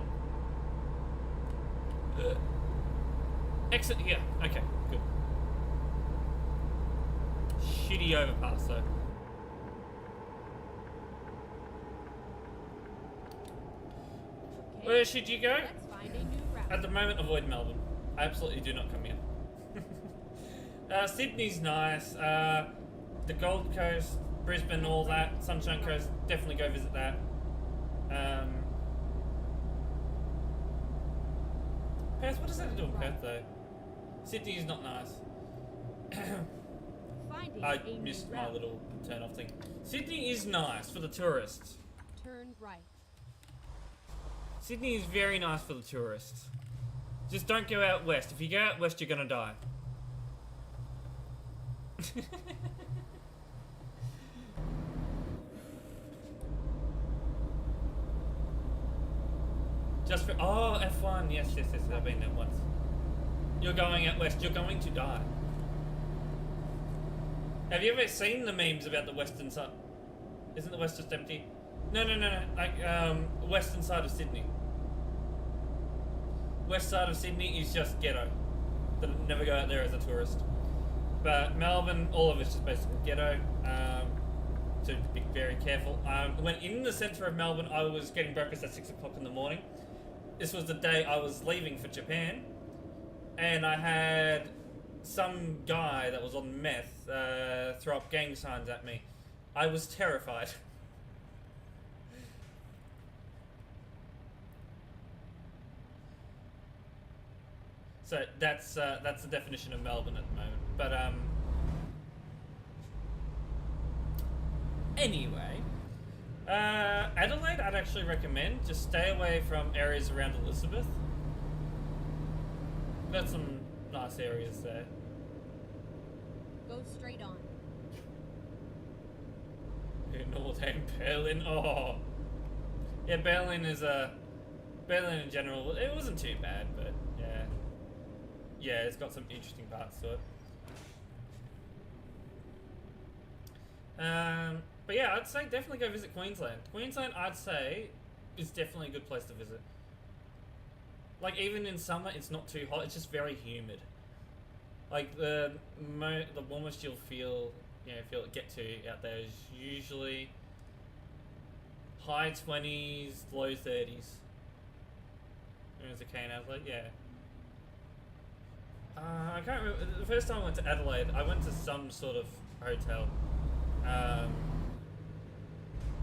Exit here. Okay, good. Shitty overpass though. Okay, Where should you go? let's find a new route. At the moment, avoid Melbourne. Absolutely do not come here. Sydney's nice. The Gold Coast, Brisbane, all that. Sunshine Coast, definitely go visit that. Perth, what does that do in Perth though? Sydney is not nice. Finding I a new missed my route. little turn off thing. Sydney is nice for the tourists. Turn right. Sydney is very nice for the tourists. Just don't go out west. If you go out west, you're gonna die. Just for F1, yes, I've been there once. You're going out west. You're going to die. Have you ever seen the memes about the western side? Isn't the west just empty? No. Like western side of Sydney. West side of Sydney is just ghetto. That never go out there as a tourist. But Melbourne, all of it's just basically ghetto. So be very careful. When in the centre of Melbourne, I was getting breakfast at 6 o'clock in the morning. This was the day I was leaving for Japan, and I had some guy that was on meth throw up gang signs at me. I was terrified. So that's the definition of Melbourne at the moment. But anyway, Adelaide I'd actually recommend. Just stay away from areas around Elizabeth. Got some nice areas there. Go straight on. Northern Berlin. Oh, yeah. Berlin in general. It wasn't too bad, but yeah, it's got some interesting parts to it. But yeah, I'd say definitely go visit Queensland. Queensland, I'd say, is definitely a good place to visit. Like, even in summer, it's not too hot. It's just very humid. Like, the warmest you'll get to out there is usually high 20s, low 30s. There's a cane Adelaide, yeah. I can't remember. The first time I went to Adelaide, I went to some sort of hotel.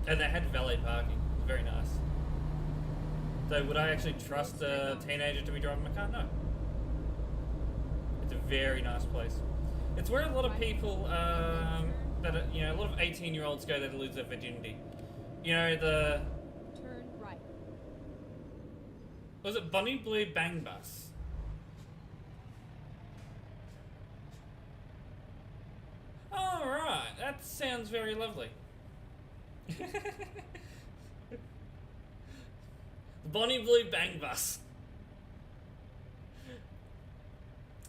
And they had valet parking. It was very nice. So would I actually trust a teenager to be driving my car? No. It's a very nice place. It's where a lot of people, that are, you know, a lot of 18-year-olds go there to lose their virginity. You know, the... Turn right. Was it Bonnie Blue Bang Bus? Alright, that sounds very lovely. The Bonnie Blue Bang Bus.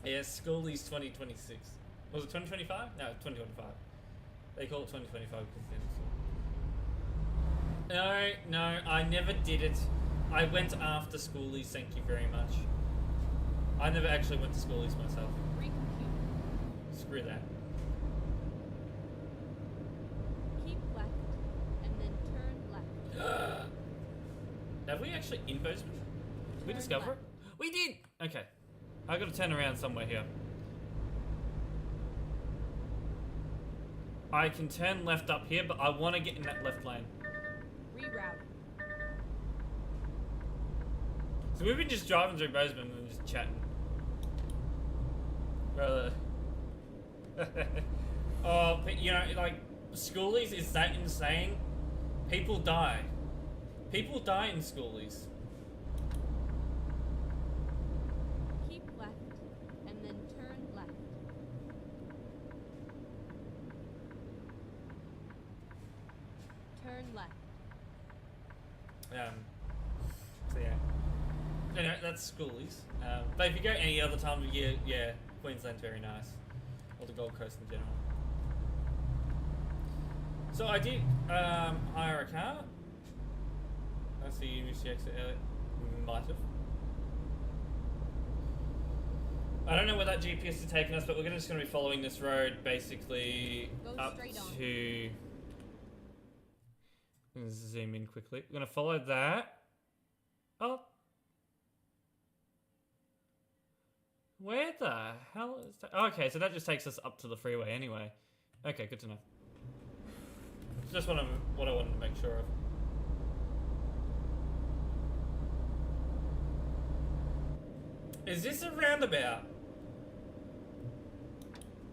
Yeah, Schoolies 2026. Was it 2025? No, 2025. They call it 2025 because no, I never did it. I went after Schoolies, thank you very much. I never actually went to Schoolies myself. Recompute. Screw that. Keep left, and then turn left. Have we actually in Bozeman? Did we Turn discover left. it? We did! Okay. I gotta turn around somewhere here. I can turn left up here, but I want to get in that left lane. Reroute. So we've been just driving through Bozeman and just chatting. Brother. Oh, but you know, like, Schoolies is that insane? People die. People die in Schoolies. Keep left, and then turn left. Turn left. So yeah. Anyway, that's Schoolies. But if you go any other time of year, yeah, Queensland's very nice. Or the Gold Coast in general. So I did hire a car. I see you missed the exit earlier. Might have. I don't know where that GPS is taking us, but we're just going to be following this road basically Go up straight on. to... I'm gonna zoom in quickly. We're going to follow that. Oh. Where the hell is that? Oh, okay, so that just takes us up to the freeway anyway. Okay, good to know. It's just what I wanted to make sure of. Is this a roundabout?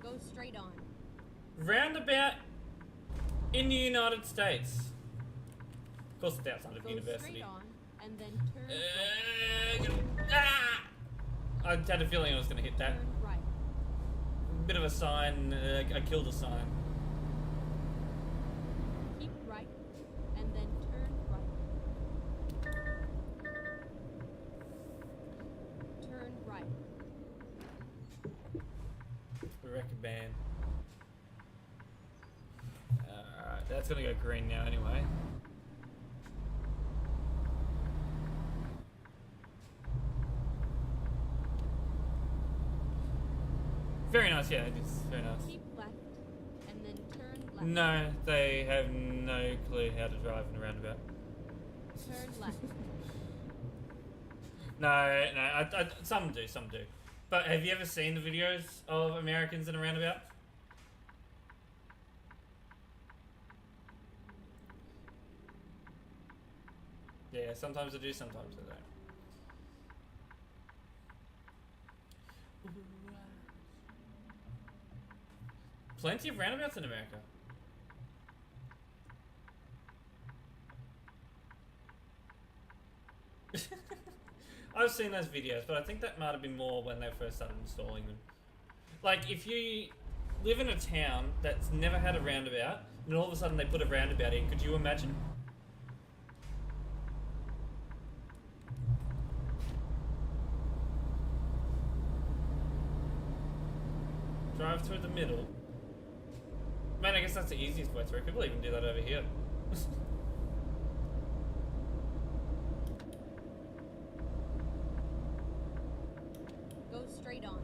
Go straight on. Roundabout in the United States. Of course, it's outside of Go university. straight on, and then turn left. I had a feeling I was going to hit that. Turn right. Bit of a sign. I killed a sign. Keep right, and then turn right. Turn right. The record band. Alright, that's going to go green now anyway. Very nice, yeah, it is very nice. Keep left, and then turn left. No, they have no clue how to drive in a roundabout. Turn left. No, some do. But have you ever seen the videos of Americans in a roundabout? Yeah, sometimes they do, sometimes they don't. Plenty of roundabouts in America. I've seen those videos, but I think that might have been more when they first started installing them. Like, if you live in a town that's never had a roundabout, and all of a sudden they put a roundabout in, could you imagine? Drive through the middle. Man, I guess that's the easiest way through. People even do that over here. Go straight on.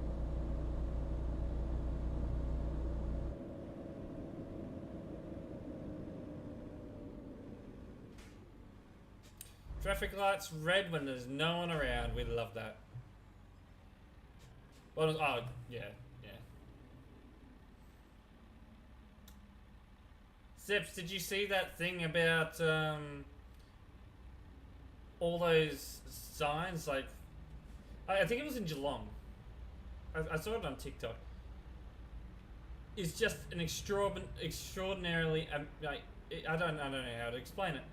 Traffic lights red when there's no one around. We love that. Well, oh, yeah. Zips, did you see that thing about all those signs? Like, I think it was in Geelong. I saw it on TikTok. is just an extraordinarily like I don't know how to explain it.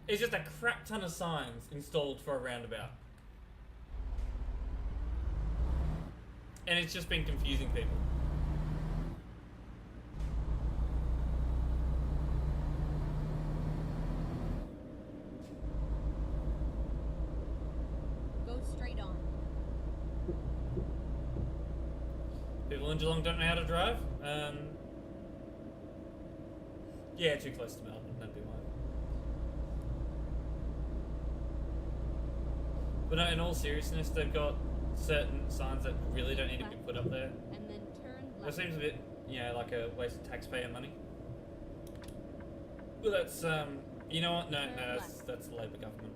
It's just a crap ton of signs installed for a roundabout, and it's just been confusing people. Go straight on. People in Geelong don't know how to drive. Yeah, too close to Melbourne. That'd be why. But no, in all seriousness, they've got certain signs that really don't need to be put up there. And then turn It left. seems a bit, like a waste of taxpayer money. But that's, you know what? No, that's the Labor government.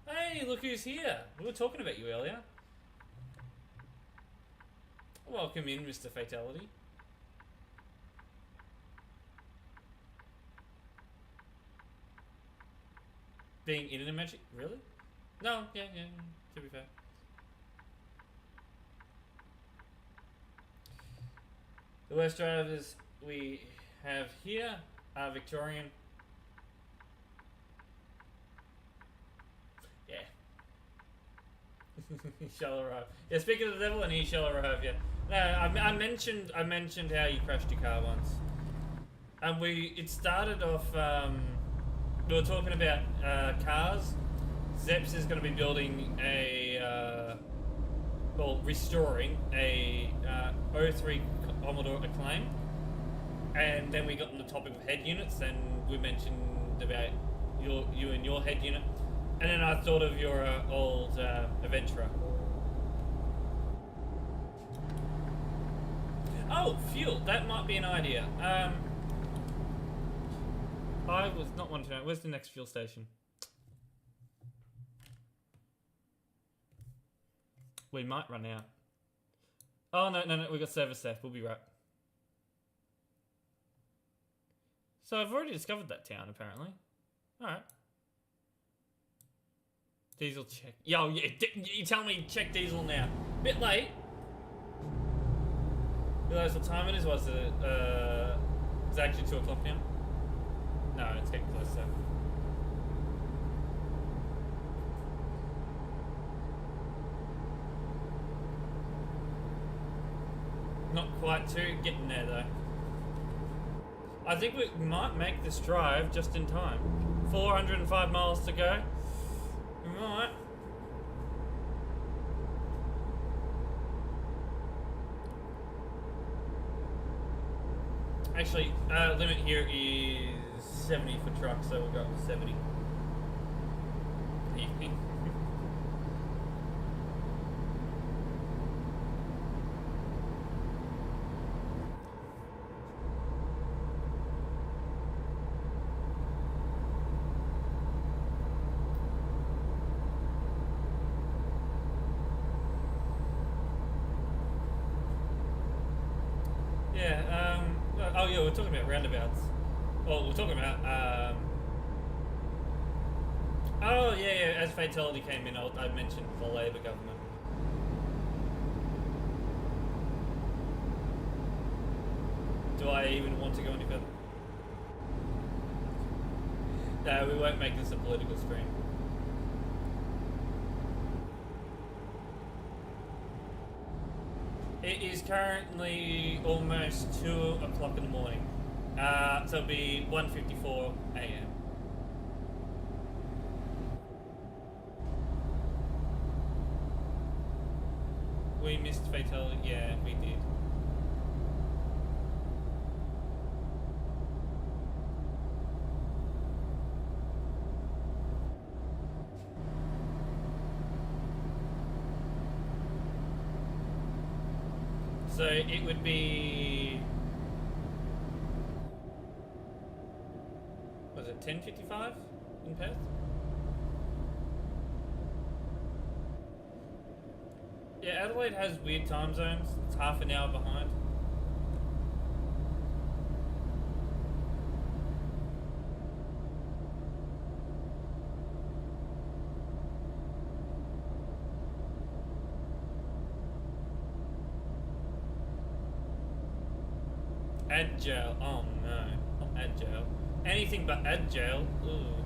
Hey, look who's here. We were talking about you earlier. Welcome in, Mr. Fatality. Being in an magic, really? No, yeah, to be fair. The worst drivers we have here are Victorian. Yeah. He shall arrive. Yeah, speak of the devil and he shall arrive, yeah. No, I mentioned how you crashed your car once. And it started off, we were talking about cars. Zeps is going to be building restoring a 03 Commodore Acclaim. And then we got on the topic of head units, and we mentioned about you and your head unit. And then I thought of your old Aventura. Oh, fuel. That might be an idea. I was not wanting to know. Where's the next fuel station? We might run out. Oh, no. We got service there. We'll be right. So I've already discovered that town, apparently. Alright. Diesel check. Yo, yeah, you tell me check diesel now. Bit late. Realize what time it is? Was it, it's actually 2 o'clock now? No, it's getting closer. Not quite 2, getting there though. I think we might make this drive just in time. 405 miles to go. We might. Actually, limit here is 70 for trucks, so we'll go up to 70. Oh yeah, we're talking about roundabouts. Well, we're talking about, oh yeah, as Fatality came in, I mentioned the Labor government. Do I even want to go any further? No, we won't make this a political stream. It is currently almost 2 o'clock in the morning. So it'll be 1:54 a.m. We missed Fatality. Yeah, we did. So it would be, was it 10:55 in Perth? Yeah, Adelaide has weird time zones. It's half an hour behind. Agile. Oh no, not agile. Anything but agile. Ooh.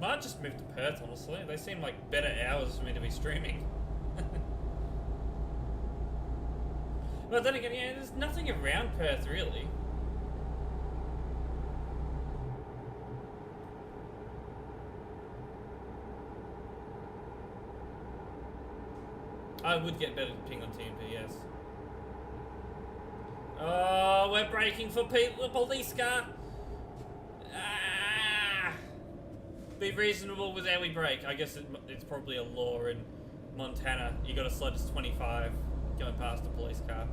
Might just move to Perth, honestly. They seem like better hours for me to be streaming. But then again, yeah, there's nothing around Perth, really. I would get better ping on TMP, yes. Oh, we're braking for the police car. Ah! Be reasonable with how we brake. I guess it's probably a law in Montana. You got to slow to 25 going past a police car.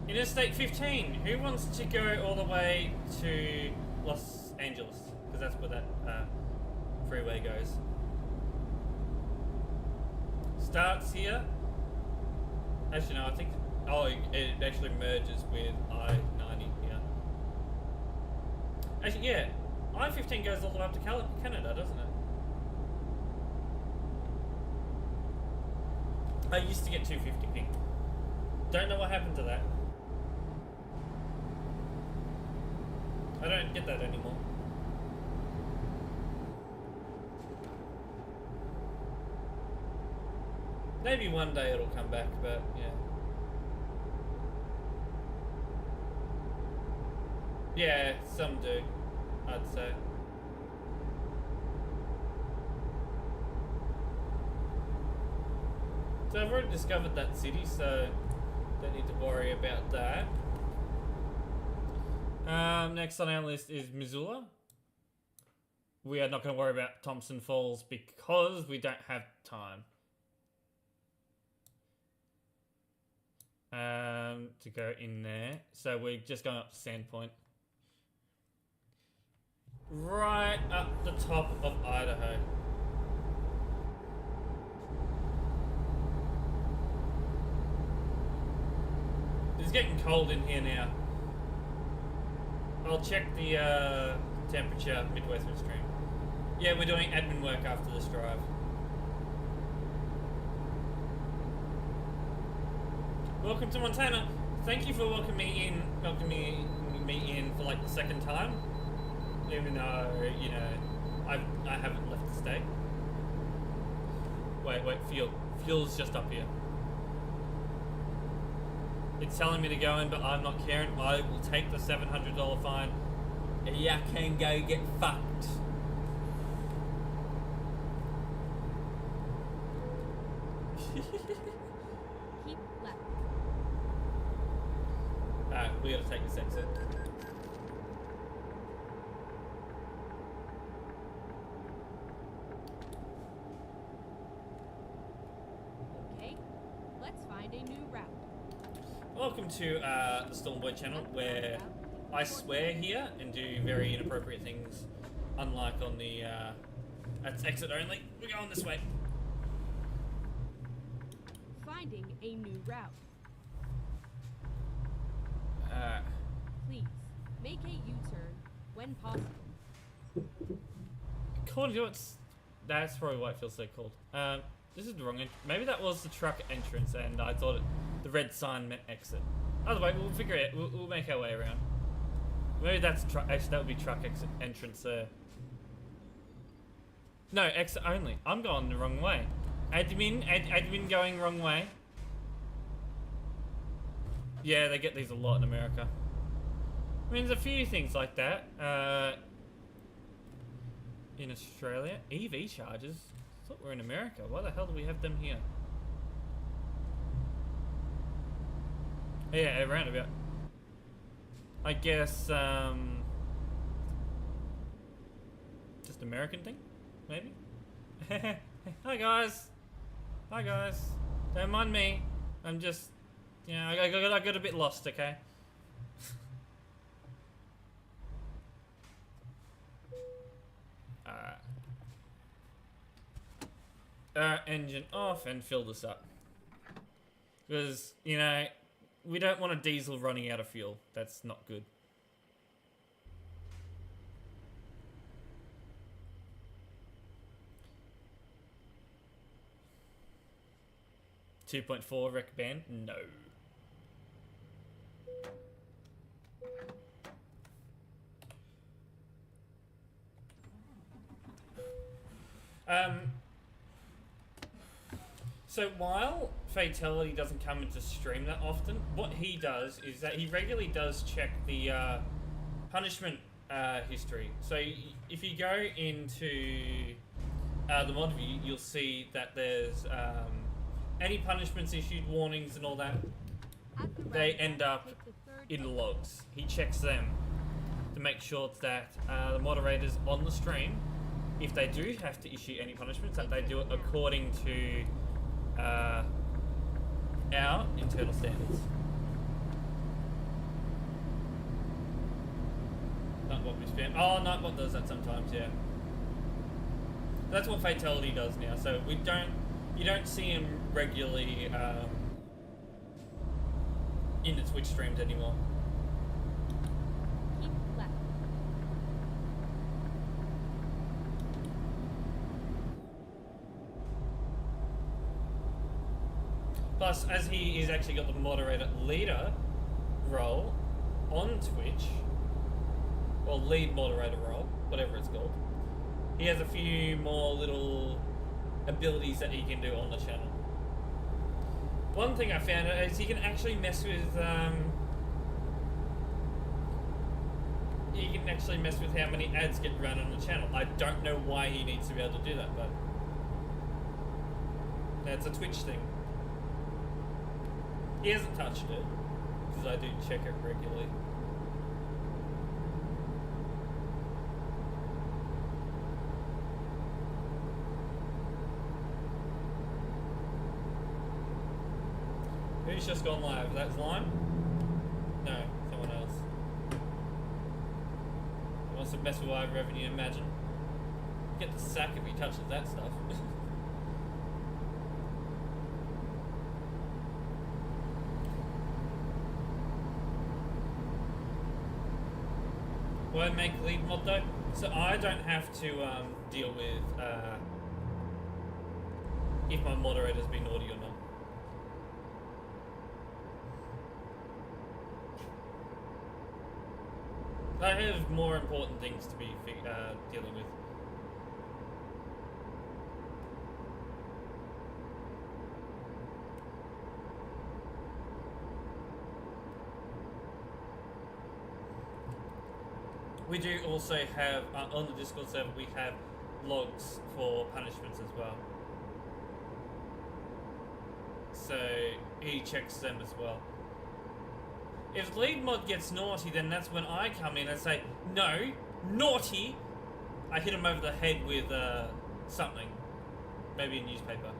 Interstate 15. Who wants to go all the way to Los Angeles? Because that's where that freeway goes. Starts here. Actually, no, I think. Oh, it actually merges with I-90 here. Actually, yeah. I-15 goes all the way up to Canada, doesn't it? I used to get 250 ping. Don't know what happened to that. I don't get that anymore. Maybe one day it'll come back, but yeah. Yeah, some do, I'd say. So I've already discovered that city, so don't need to worry about that. Next on our list is Missoula. We are not going to worry about Thompson Falls because we don't have time. To go in there. So we're just going up to Sandpoint. Right up the top of Idaho. It's getting cold in here now. I'll check the temperature midway through the stream. Yeah, we're doing admin work after this drive. Welcome to Montana. Thank you for welcoming me in for like the second time. Even though, you know, I haven't left the state. Wait, fuel's just up here. It's telling me to go in, but I'm not caring. I will take the $700 fine. Yeah, can go get fucked. Keep left. Alright, we gotta take this exit. Okay, let's find a new route. Welcome to the Stormboy channel, where I swear here and do very inappropriate things, unlike on the that's exit only. We're going this way. Finding a new route. Please, make a U-turn when possible. According to that's probably why it feels so cold. This is the wrong end. Maybe that was the truck entrance, and I thought the red sign meant exit. Either way, we'll figure it. We'll make our way around. Maybe that's truck. Actually, that would be truck exit entrance there. No, exit only. I'm going the wrong way. Admin going wrong way. Yeah, they get these a lot in America. I mean, there's a few things like that. In Australia, EV chargers. I thought we're in America. Why the hell do we have them here? Yeah, a roundabout. I guess, just American thing, maybe? Hi guys. Hi guys. Don't mind me. I'm just, you know, I got a bit lost, okay? Engine off and fill this up. Because, you know, we don't want a diesel running out of fuel. That's not good. 2.4 rec ban? No. So while Fatality doesn't come into stream that often, what he does is that he regularly does check the punishment history. So if you go into the mod view, you'll see that there's any punishments issued, warnings and all that, they end up in logs. He checks them to make sure that the moderators on the stream, if they do have to issue any punishments, that they do it according to our internal standards. Nightbot we spam. Oh, Nightbot does that sometimes, yeah. That's what Fatality does now. So you don't see him regularly in the Twitch streams anymore. Keep left. Plus, as he is actually got the moderator leader role on Twitch, or lead moderator role, whatever it's called, he has a few more little abilities that he can do on the channel. One thing I found is he can actually mess with how many ads get run on the channel. I don't know why he needs to be able to do that, but that's a Twitch thing. He hasn't touched it, because I do check it regularly. Who's just gone live? That's Lime? No, someone else. He wants to mess with live revenue, imagine. Get the sack if he touches that stuff. Why make lead mod though? So I don't have to deal with if my moderator's been naughty or not. I have more important things to be dealing with. We do also have, on the Discord server, we have logs for punishments as well. So he checks them as well. If lead mod gets naughty, then that's when I come in and say, no, naughty! I hit him over the head with something. Maybe a newspaper.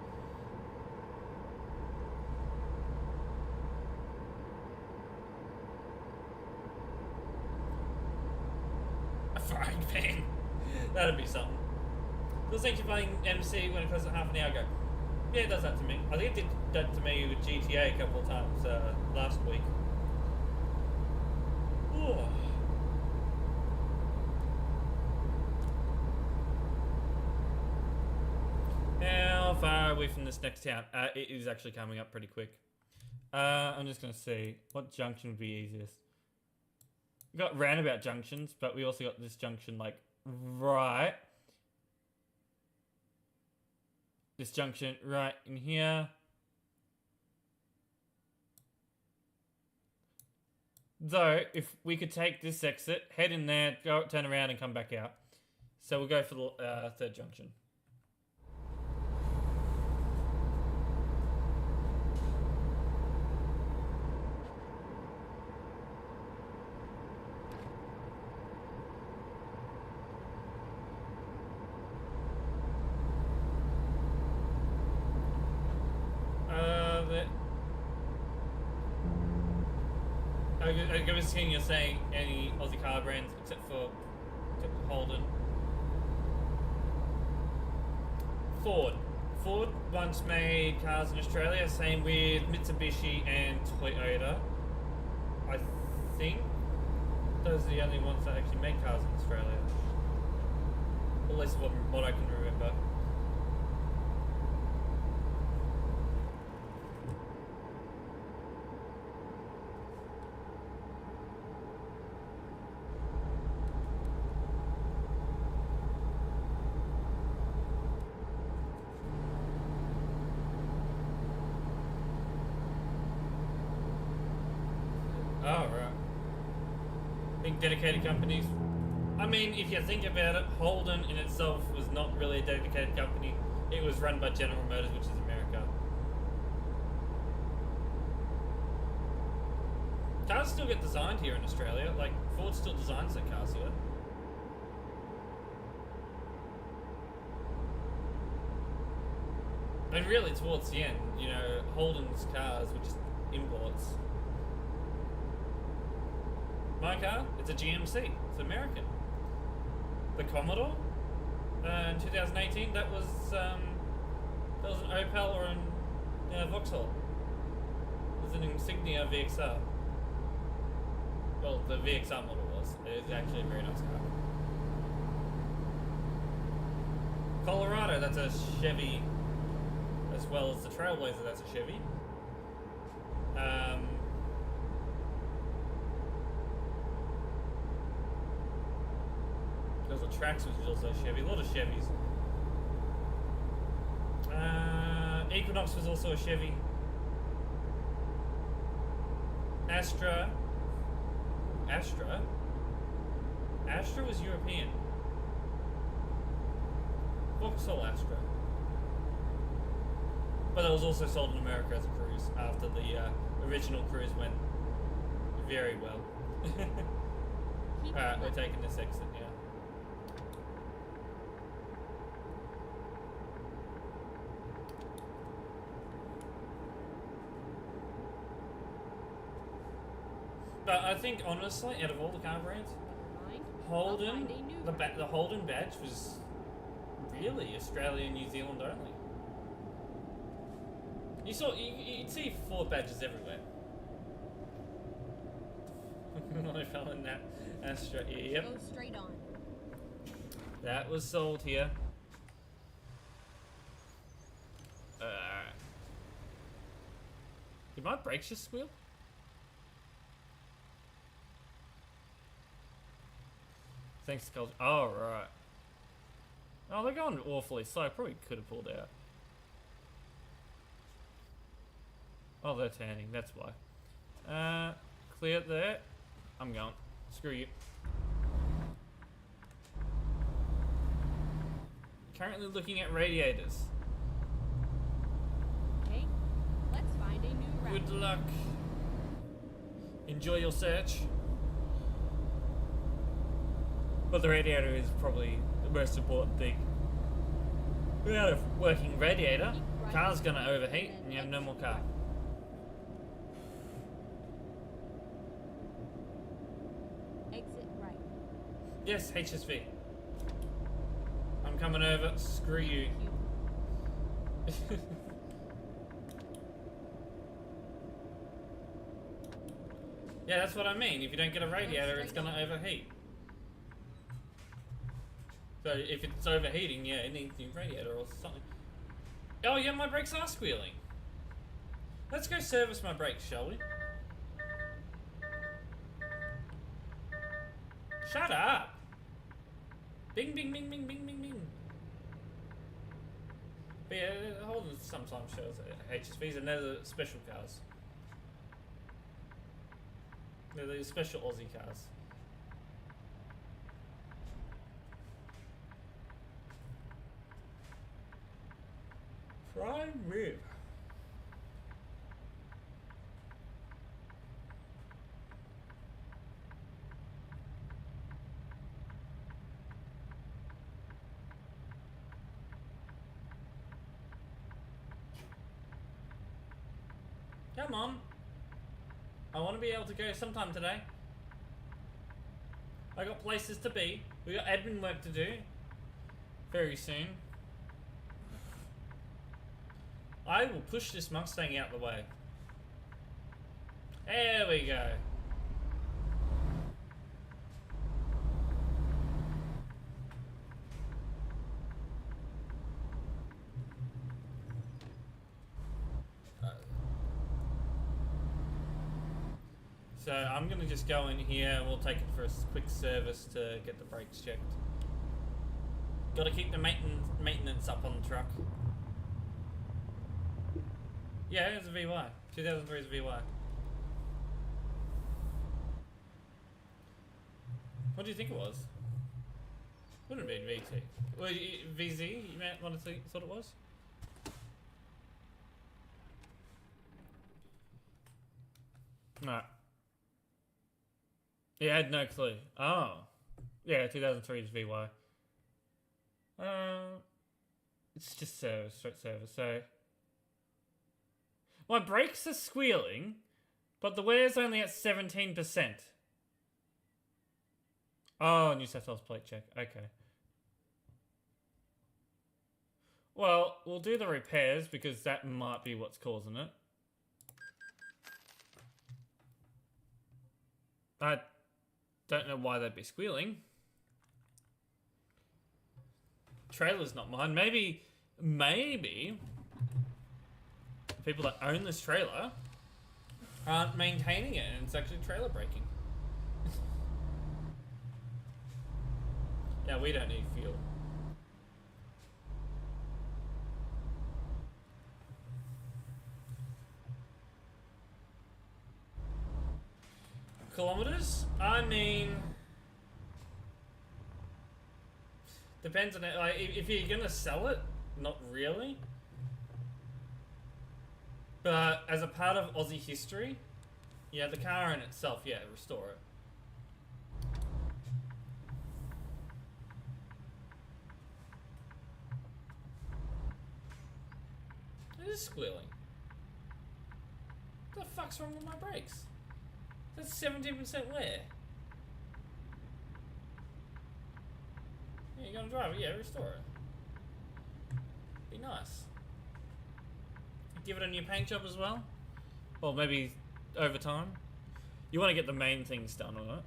A frying pan. That'd be something. Feels like you're playing MC when it closes half an hour ago. Yeah, it does that to me. I think it did that to me with GTA a couple of times last week. Ooh. How far are we from this next town? It is actually coming up pretty quick. I'm just going to see what junction would be easiest. We got roundabout junctions, but we also got this junction like right. This junction right in here. Though, if we could take this exit, head in there, go turn around and come back out. So we'll go for the third junction. I was seeing you're saying any Aussie car brands except for Holden. Ford. Ford once made cars in Australia, same with Mitsubishi and Toyota. I think those are the only ones that actually make cars in Australia. At least what I can remember. Oh, right. Think dedicated companies. I mean, if you think about it, Holden in itself was not really a dedicated company. It was run by General Motors, which is America. Cars still get designed here in Australia. Like, Ford still designs their cars here. And really, towards the end, you know, Holden's cars were just imports. My car, it's a GMC. It's American. The Commodore, in 2018, that was an Opel or an Vauxhall. It was an Insignia VXR. Well, the VXR model was. It was actually a very nice car. Colorado, that's a Chevy, as well as the Trailblazer, that's a Chevy. There's a Trax, which is also a Chevy. A lot of Chevys. Equinox was also a Chevy. Astra was European. Vauxhall Astra. But it was also sold in America as a cruise after the original cruise went very well. Alright, we're taking this exit now. But I think honestly, out of all the car brands, Holden, the Holden badge was really Australia and New Zealand only. You'd see Ford badges everywhere. I fell in that Astra. Yep. Go straight on. That was sold here. Did my brakes just squeal? Thanks to culture. Oh, right. Oh, they're going awfully slow. I probably could have pulled out. Oh, they're turning. That's why. Clear there. I'm going. Screw you. Currently looking at radiators. Okay, let's find a new route. Good luck. Enjoy your search. But the radiator is probably the most important thing. Without a working radiator, car's gonna overheat and you have no more car. Exit right. Yes, HSV. I'm coming over. Screw you. Yeah, that's what I mean. If you don't get a radiator, it's gonna overheat. So if it's overheating, yeah, it needs a new radiator or something. Oh yeah, my brakes are squealing. Let's go service my brakes, shall we? Shut up! Bing, bing, bing, bing, bing, bing, bing. But yeah, Holden sometimes shows HSVs, and they're the special cars. They're the special Aussie cars. Prime rib. Come on. I want to be able to go sometime today. I got places to be. We got admin work to do. Very soon. I will push this Mustang out the way. There we go. So I'm gonna just go in here and we'll take it for a quick service to get the brakes checked. Gotta keep the maintenance up on the truck. Yeah, it's a VY. 2003 is a VY. What do you think it was? Wouldn't have been VT. Well, VZ, you might want to thought it was? No. Yeah, I had no clue. Oh. Yeah, 2003 is VY. It's just service, straight service, so... My brakes are squealing, but the wear's only at 17%. Oh, New South Wales plate check. Okay. Well, we'll do the repairs because that might be what's causing it. I don't know why they'd be squealing. Trailer's not mine. Maybe people that own this trailer aren't maintaining it and it's actually trailer braking. Yeah, we don't need fuel. Kilometers? I mean, depends on it. Like, if you're gonna sell it, not really. But as a part of Aussie history, yeah, the car in itself, yeah, restore it. It is squealing. What the fuck's wrong with my brakes? That's 17% wear. Yeah, you're gonna drive it, yeah, restore it. Be nice. Give it a new paint job as well. Or maybe over time. You want to get the main things done on it.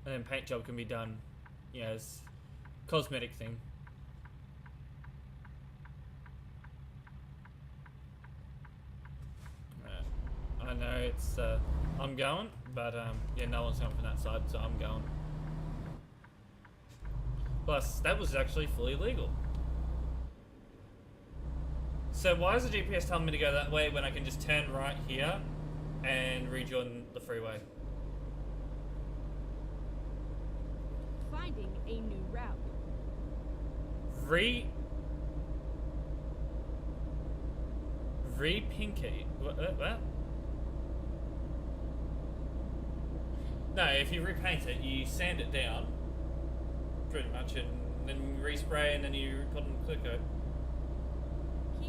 And then paint job can be done, you know, as cosmetic thing. I know it's, I'm going, but yeah, no one's coming from that side, so I'm going. Plus, that was actually fully legal. So why is the GPS telling me to go that way when I can just turn right here and rejoin the freeway? Finding a new route. Re-pinky. What? No, if you repaint it, you sand it down, pretty much, and then you respray, and then you put on clear coat.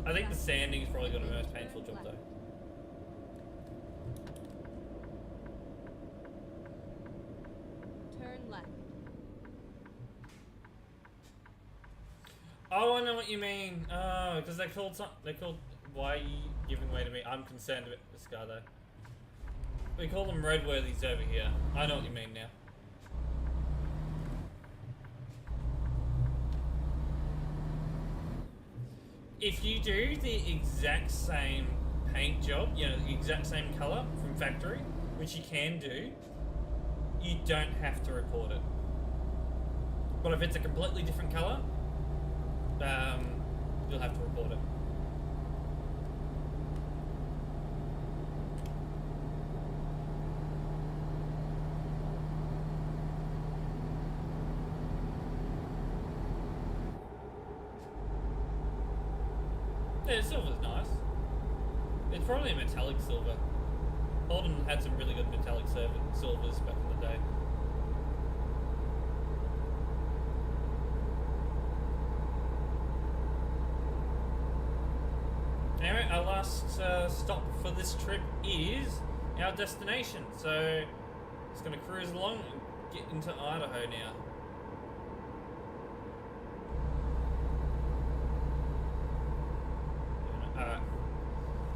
I think the sanding is probably got the most painful job though. Turn left. Oh, I know what you mean. Oh, because they called something. They called. Why are you giving way to me? I'm concerned about this guy though. We call them roadworthies over here. I know what you mean now. If you do the exact same paint job, you know, the exact same colour from factory, which you can do, you don't have to report it. But if it's a completely different colour, you'll have to report it. Yeah, silver's nice. It's probably a metallic silver. Holden had some really good metallic silvers back in the day. Anyway, our last stop for this trip is our destination. So, it's going to cruise along and get into Idaho now.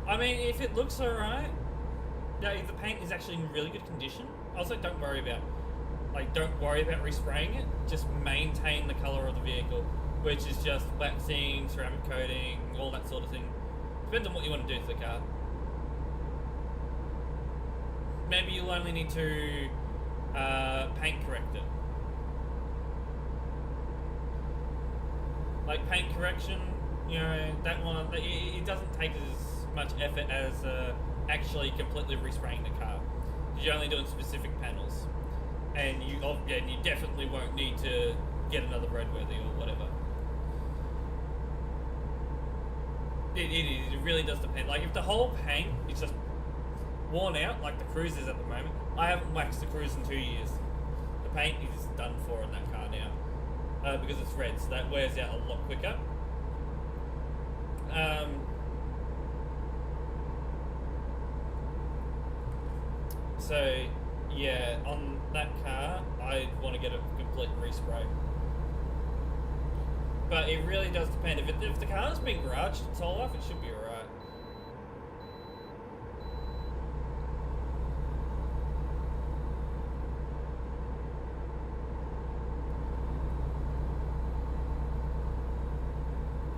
I mean, if it looks alright, if the paint is actually in really good condition, also don't worry about respraying it. Just maintain the colour of the vehicle, which is just waxing, ceramic coating, all that sort of thing. Depends on what you want to do to the car. Maybe you'll only need to paint correct it. Like paint correction, you know, that one, it doesn't take as much effort as actually completely respraying the car. You're only doing specific panels. and you definitely won't need to get another roadworthy or whatever. It really does depend. Like if the whole paint is just worn out, like the Cruise is at the moment. I haven't waxed the Cruise in 2 years. The paint is done for in that car now because it's red, so that wears out a lot quicker. So yeah, on that car, I'd want to get a complete respray. But it really does depend. If the car's been garaged its whole life, it should be alright.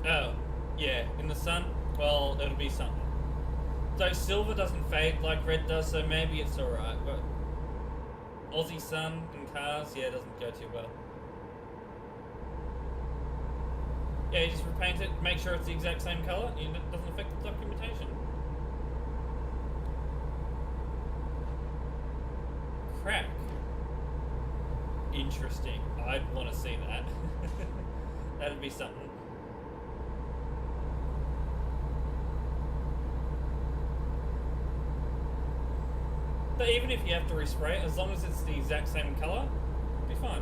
Oh, yeah, in the sun, well, it'll be something. So silver doesn't fade like red does, so maybe it's alright, but Aussie sun in cars, yeah, it doesn't go too well. Yeah, you just repaint it, make sure it's the exact same colour, and it doesn't affect the documentation. Crack. Interesting. I'd want to see that. That'd be something. But even if you have to respray it, as long as it's the exact same colour, it'll be fine.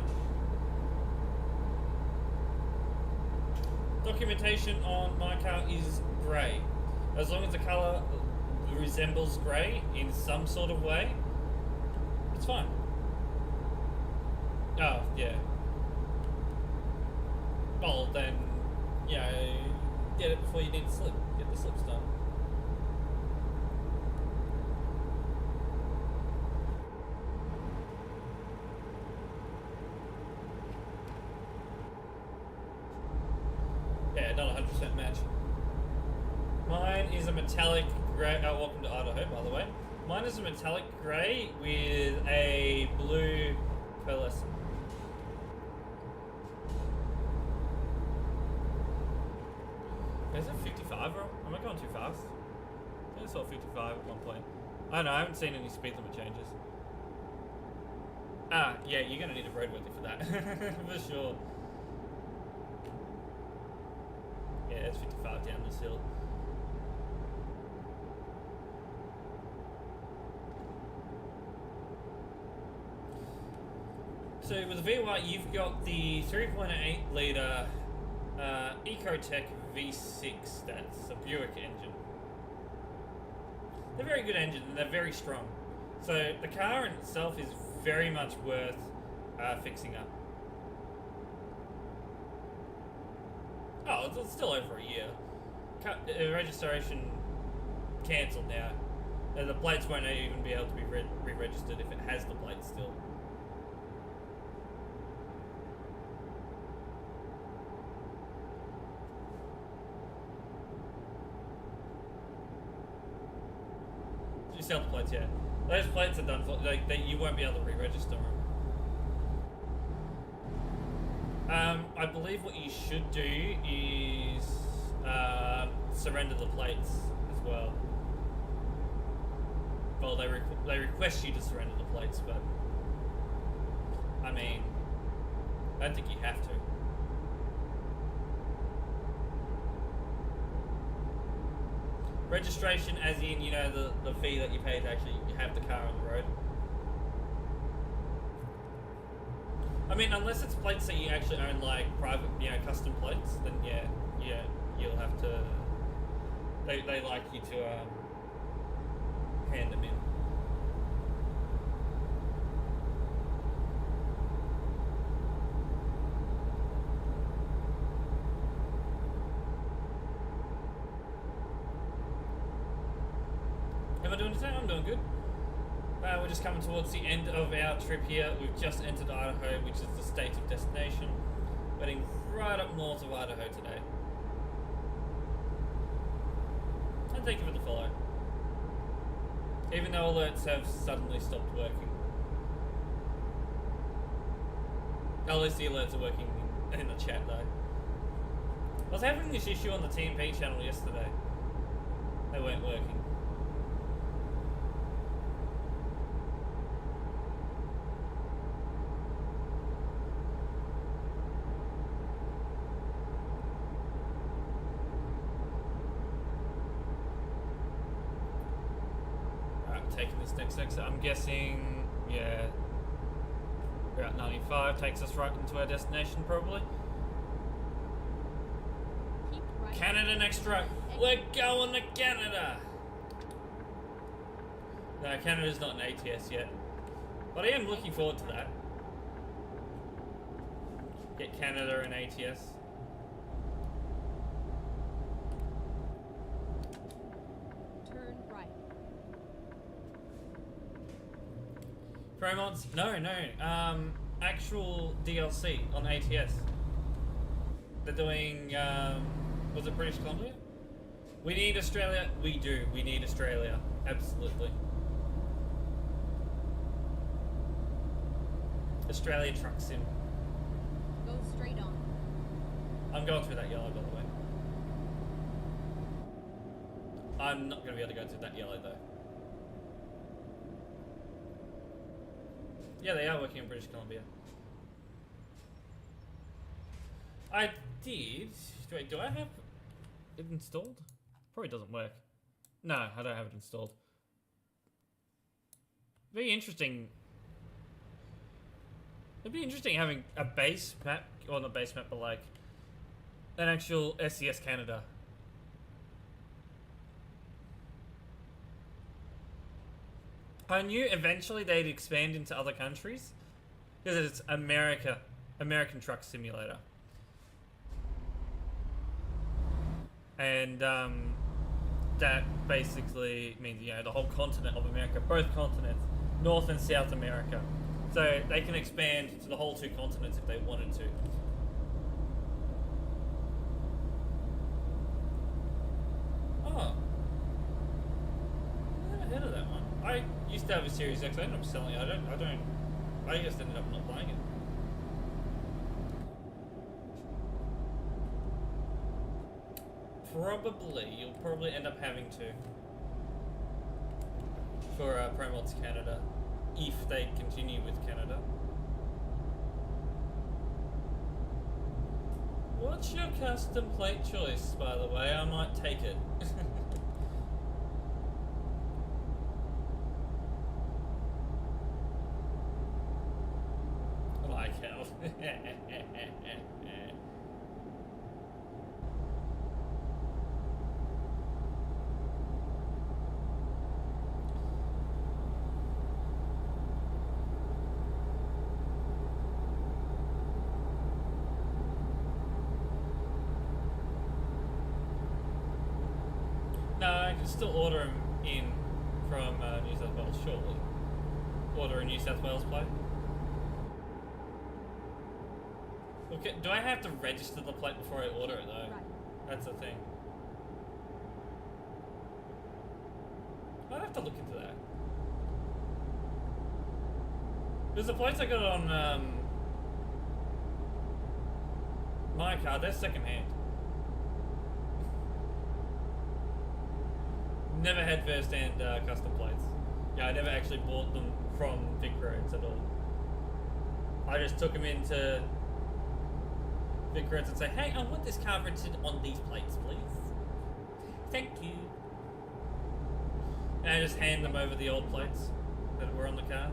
Documentation on my car is grey. As long as the colour resembles grey in some sort of way, it's fine. Oh, yeah. Well, then, get it before you need the slip. Get the slips done. Yeah, not 100% match. Mine is a metallic grey. Oh, welcome to Idaho, by the way. Mine is a metallic grey with a blue pearlescent. Is it 55 or am I going too fast? I think I saw 55 at one point. I don't know, I haven't seen any speed limit changes. Ah, yeah, you're gonna need a roadworthy for that. For sure. Yeah, it's 55 down this hill. So with the V8, you've got the 3.8 litre Ecotech V6. That's a Buick engine. They're very good engines and they're very strong. So the car in itself is very much worth fixing up. Oh, it's still over a year. Registration cancelled now. The plates won't even be able to be re-registered if it has the plates still. You sell the plates, yeah. Those plates are done for. You won't be able to re-register them. I believe what you should do is surrender the plates as well. Well, they request you to surrender the plates, but I mean, I don't think you have to. Registration, as in, the fee that you pay to actually have the car on the road. I mean, unless it's plates that you actually own, like private, custom plates, then yeah, you'll have to. They like you to hand them in. Am I doing anything? I'm doing good. We're just coming towards the end of our trip here. We've just entered Idaho, which is the state of destination. Heading right up north of Idaho today. And thank you for the follow. Even though alerts have suddenly stopped working. At least the alerts are working in the chat though. I was having this issue on the TMP channel yesterday. They weren't working. taking this next exit. I'm guessing, yeah, Route 95 takes us right into our destination, probably. Keep right. Canada next right. We're going to Canada. No, Canada's not an ATS yet, but I am looking forward to that. Get Canada an ATS. Turn right. Promods? No. Actual DLC on ATS. They're doing, was it British Columbia? We need Australia. We do. We need Australia. Absolutely. Australia Truck Sim. Go straight on. I'm going through that yellow, by the way. I'm not going to be able to go through that yellow, though. Yeah, they are working in British Columbia. I did... Wait, do I have it installed? Probably doesn't work. No, I don't have it installed. Very interesting. It'd be interesting having a base map, or not base map, but like an actual SES Canada. I knew eventually they'd expand into other countries because it's American Truck Simulator. And that basically means, you know, the whole continent of America, both continents, North and South America. So they can expand to the whole two continents if they wanted to. Oh. I'm ahead of that one. I used to have a Series X, I ended up selling it. I just ended up not playing it. You'll probably end up having to for ProMods Canada, if they continue with Canada. What's your custom plate choice, by the way? I might take it. Like hell. No, I can still order them in from New South Wales, surely. Order a New South Wales plate. Okay, do I have to register the plate before I order it though? Right. That's the thing. I'd have to look into that. Because the plates I got on my car, they're second hand. Never had first hand custom plates. Yeah, I never actually bought them from Vic Roads at all. I just took them into Vic Roads and say, hey, I want this car registered on these plates, please. Thank you. And I just hand them over the old plates that were on the car.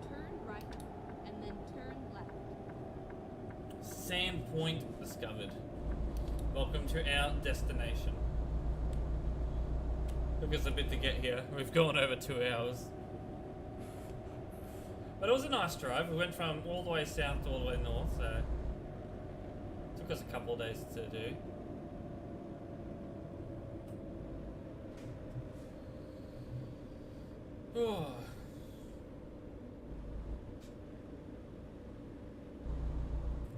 Turn right and then turn left. Sand Point discovered. Welcome to our destination. Took us a bit to get here. We've gone over 2 hours. But it was a nice drive. We went from all the way south to all the way north, so it took us a couple of days to do. Oh.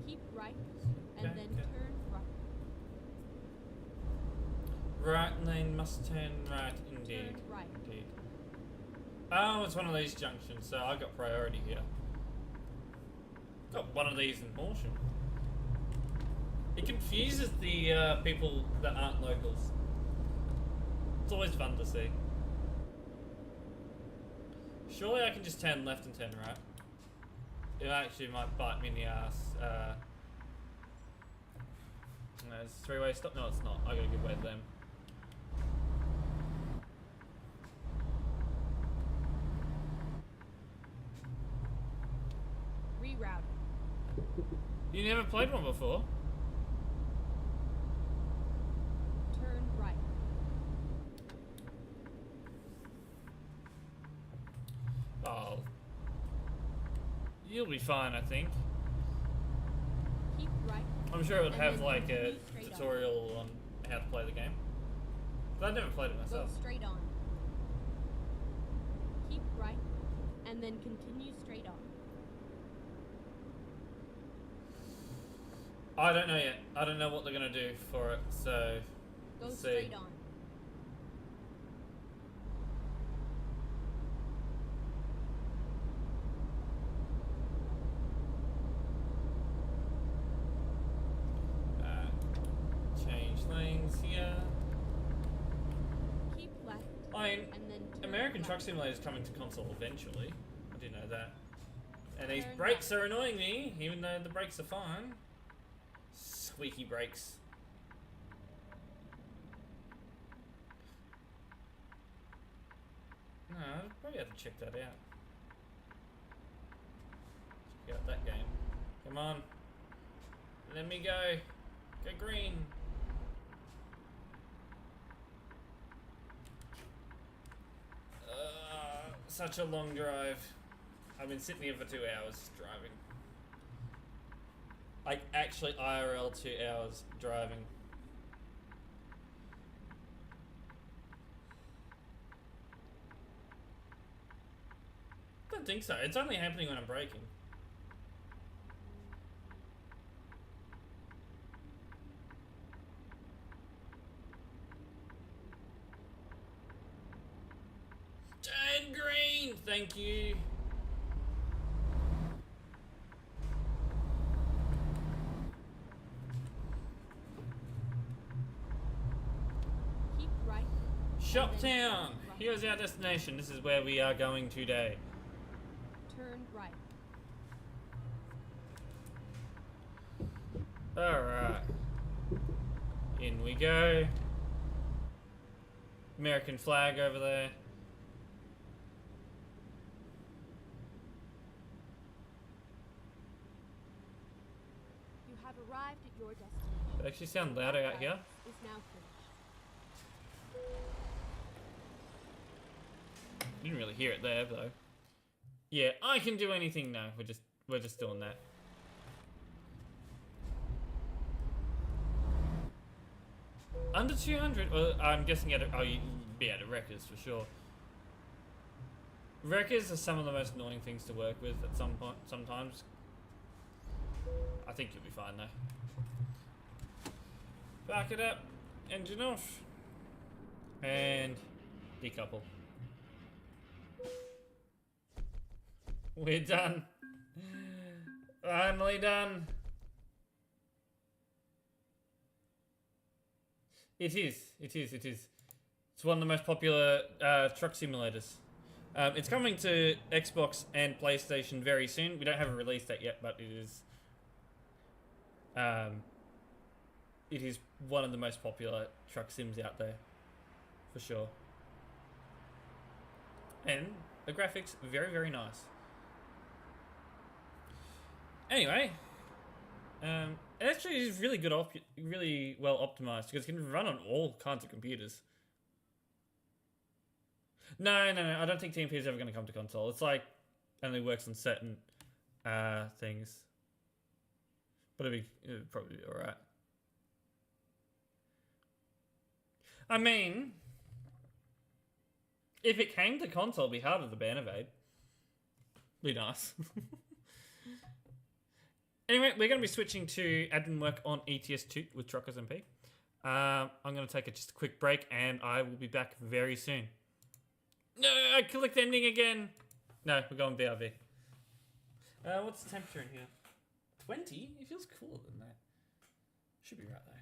Keep right and Okay, then okay. turn right. Right lane must turn right, indeed. Turn right. Indeed. Oh, it's one of these junctions, so I've got priority here. Got one of these in Horsham. It confuses the people that aren't locals. It's always fun to see. Surely I can just turn left and turn right. It actually might bite me in the ass. It's a three-way stop. No, it's not. I gotta give way to them. Rerouting. You never played one before? Turn right. Oh. You'll be fine, I think. Keep right. I'm sure it would And have then like a continue straight on. tutorial on how to play the game. But I've never played it Go myself. straight on. Keep right, and then continue straight on. I don't know yet. I don't know what they're gonna do for it, so Go let's see. straight on. Change lanes here. Keep left, I mean, and then turn American left. Truck Simulator is coming to console eventually. I do know that. And these Turn brakes left. are annoying me, even though the brakes are fine. Squeaky brakes. No, I'd probably have to check that out. Check out that game. Come on. Let me go. Go green. Such a long drive. I've been sitting here for 2 hours driving. Like, actually IRL 2 hours driving. I don't think so. It's only happening when I'm braking. Turn green! Thank you. Keep right. Shoptown! Here's our destination. This is where we are going today. Turn right. Alright. In we go. American flag over there. You have arrived at your destination. They actually sound louder out here. Is now finished. Didn't really hear it there though. Yeah, I can do anything now. We're just doing that. Under 200? Well, I'm guessing you'd be at a Wreckers for sure. Wreckers are some of the most annoying things to work with at some point. Sometimes. I think you'll be fine though. Back it up. Engine off. And decouple. We're done. Finally done. It is. It's one of the most popular truck simulators. It's coming to Xbox and PlayStation very soon. We don't have a release date yet, but it is one of the most popular truck sims out there, for sure. And the graphics, very, very nice. Anyway, it actually is really good, really well optimized because it can run on all kinds of computers. No, I don't think TMP is ever going to come to console. It's like only works on certain things, but it'd probably be all right. I mean, if it came to console, it'd be harder to Bannervade. Be nice. Anyway, we're going to be switching to admin work on ATS 2 with Truckers MP. I'm going to take just a quick break, and I will be back very soon. No, I clicked ending again. No, we're going BRB. What's the temperature in here? 20? It feels cooler than that. Should be right though.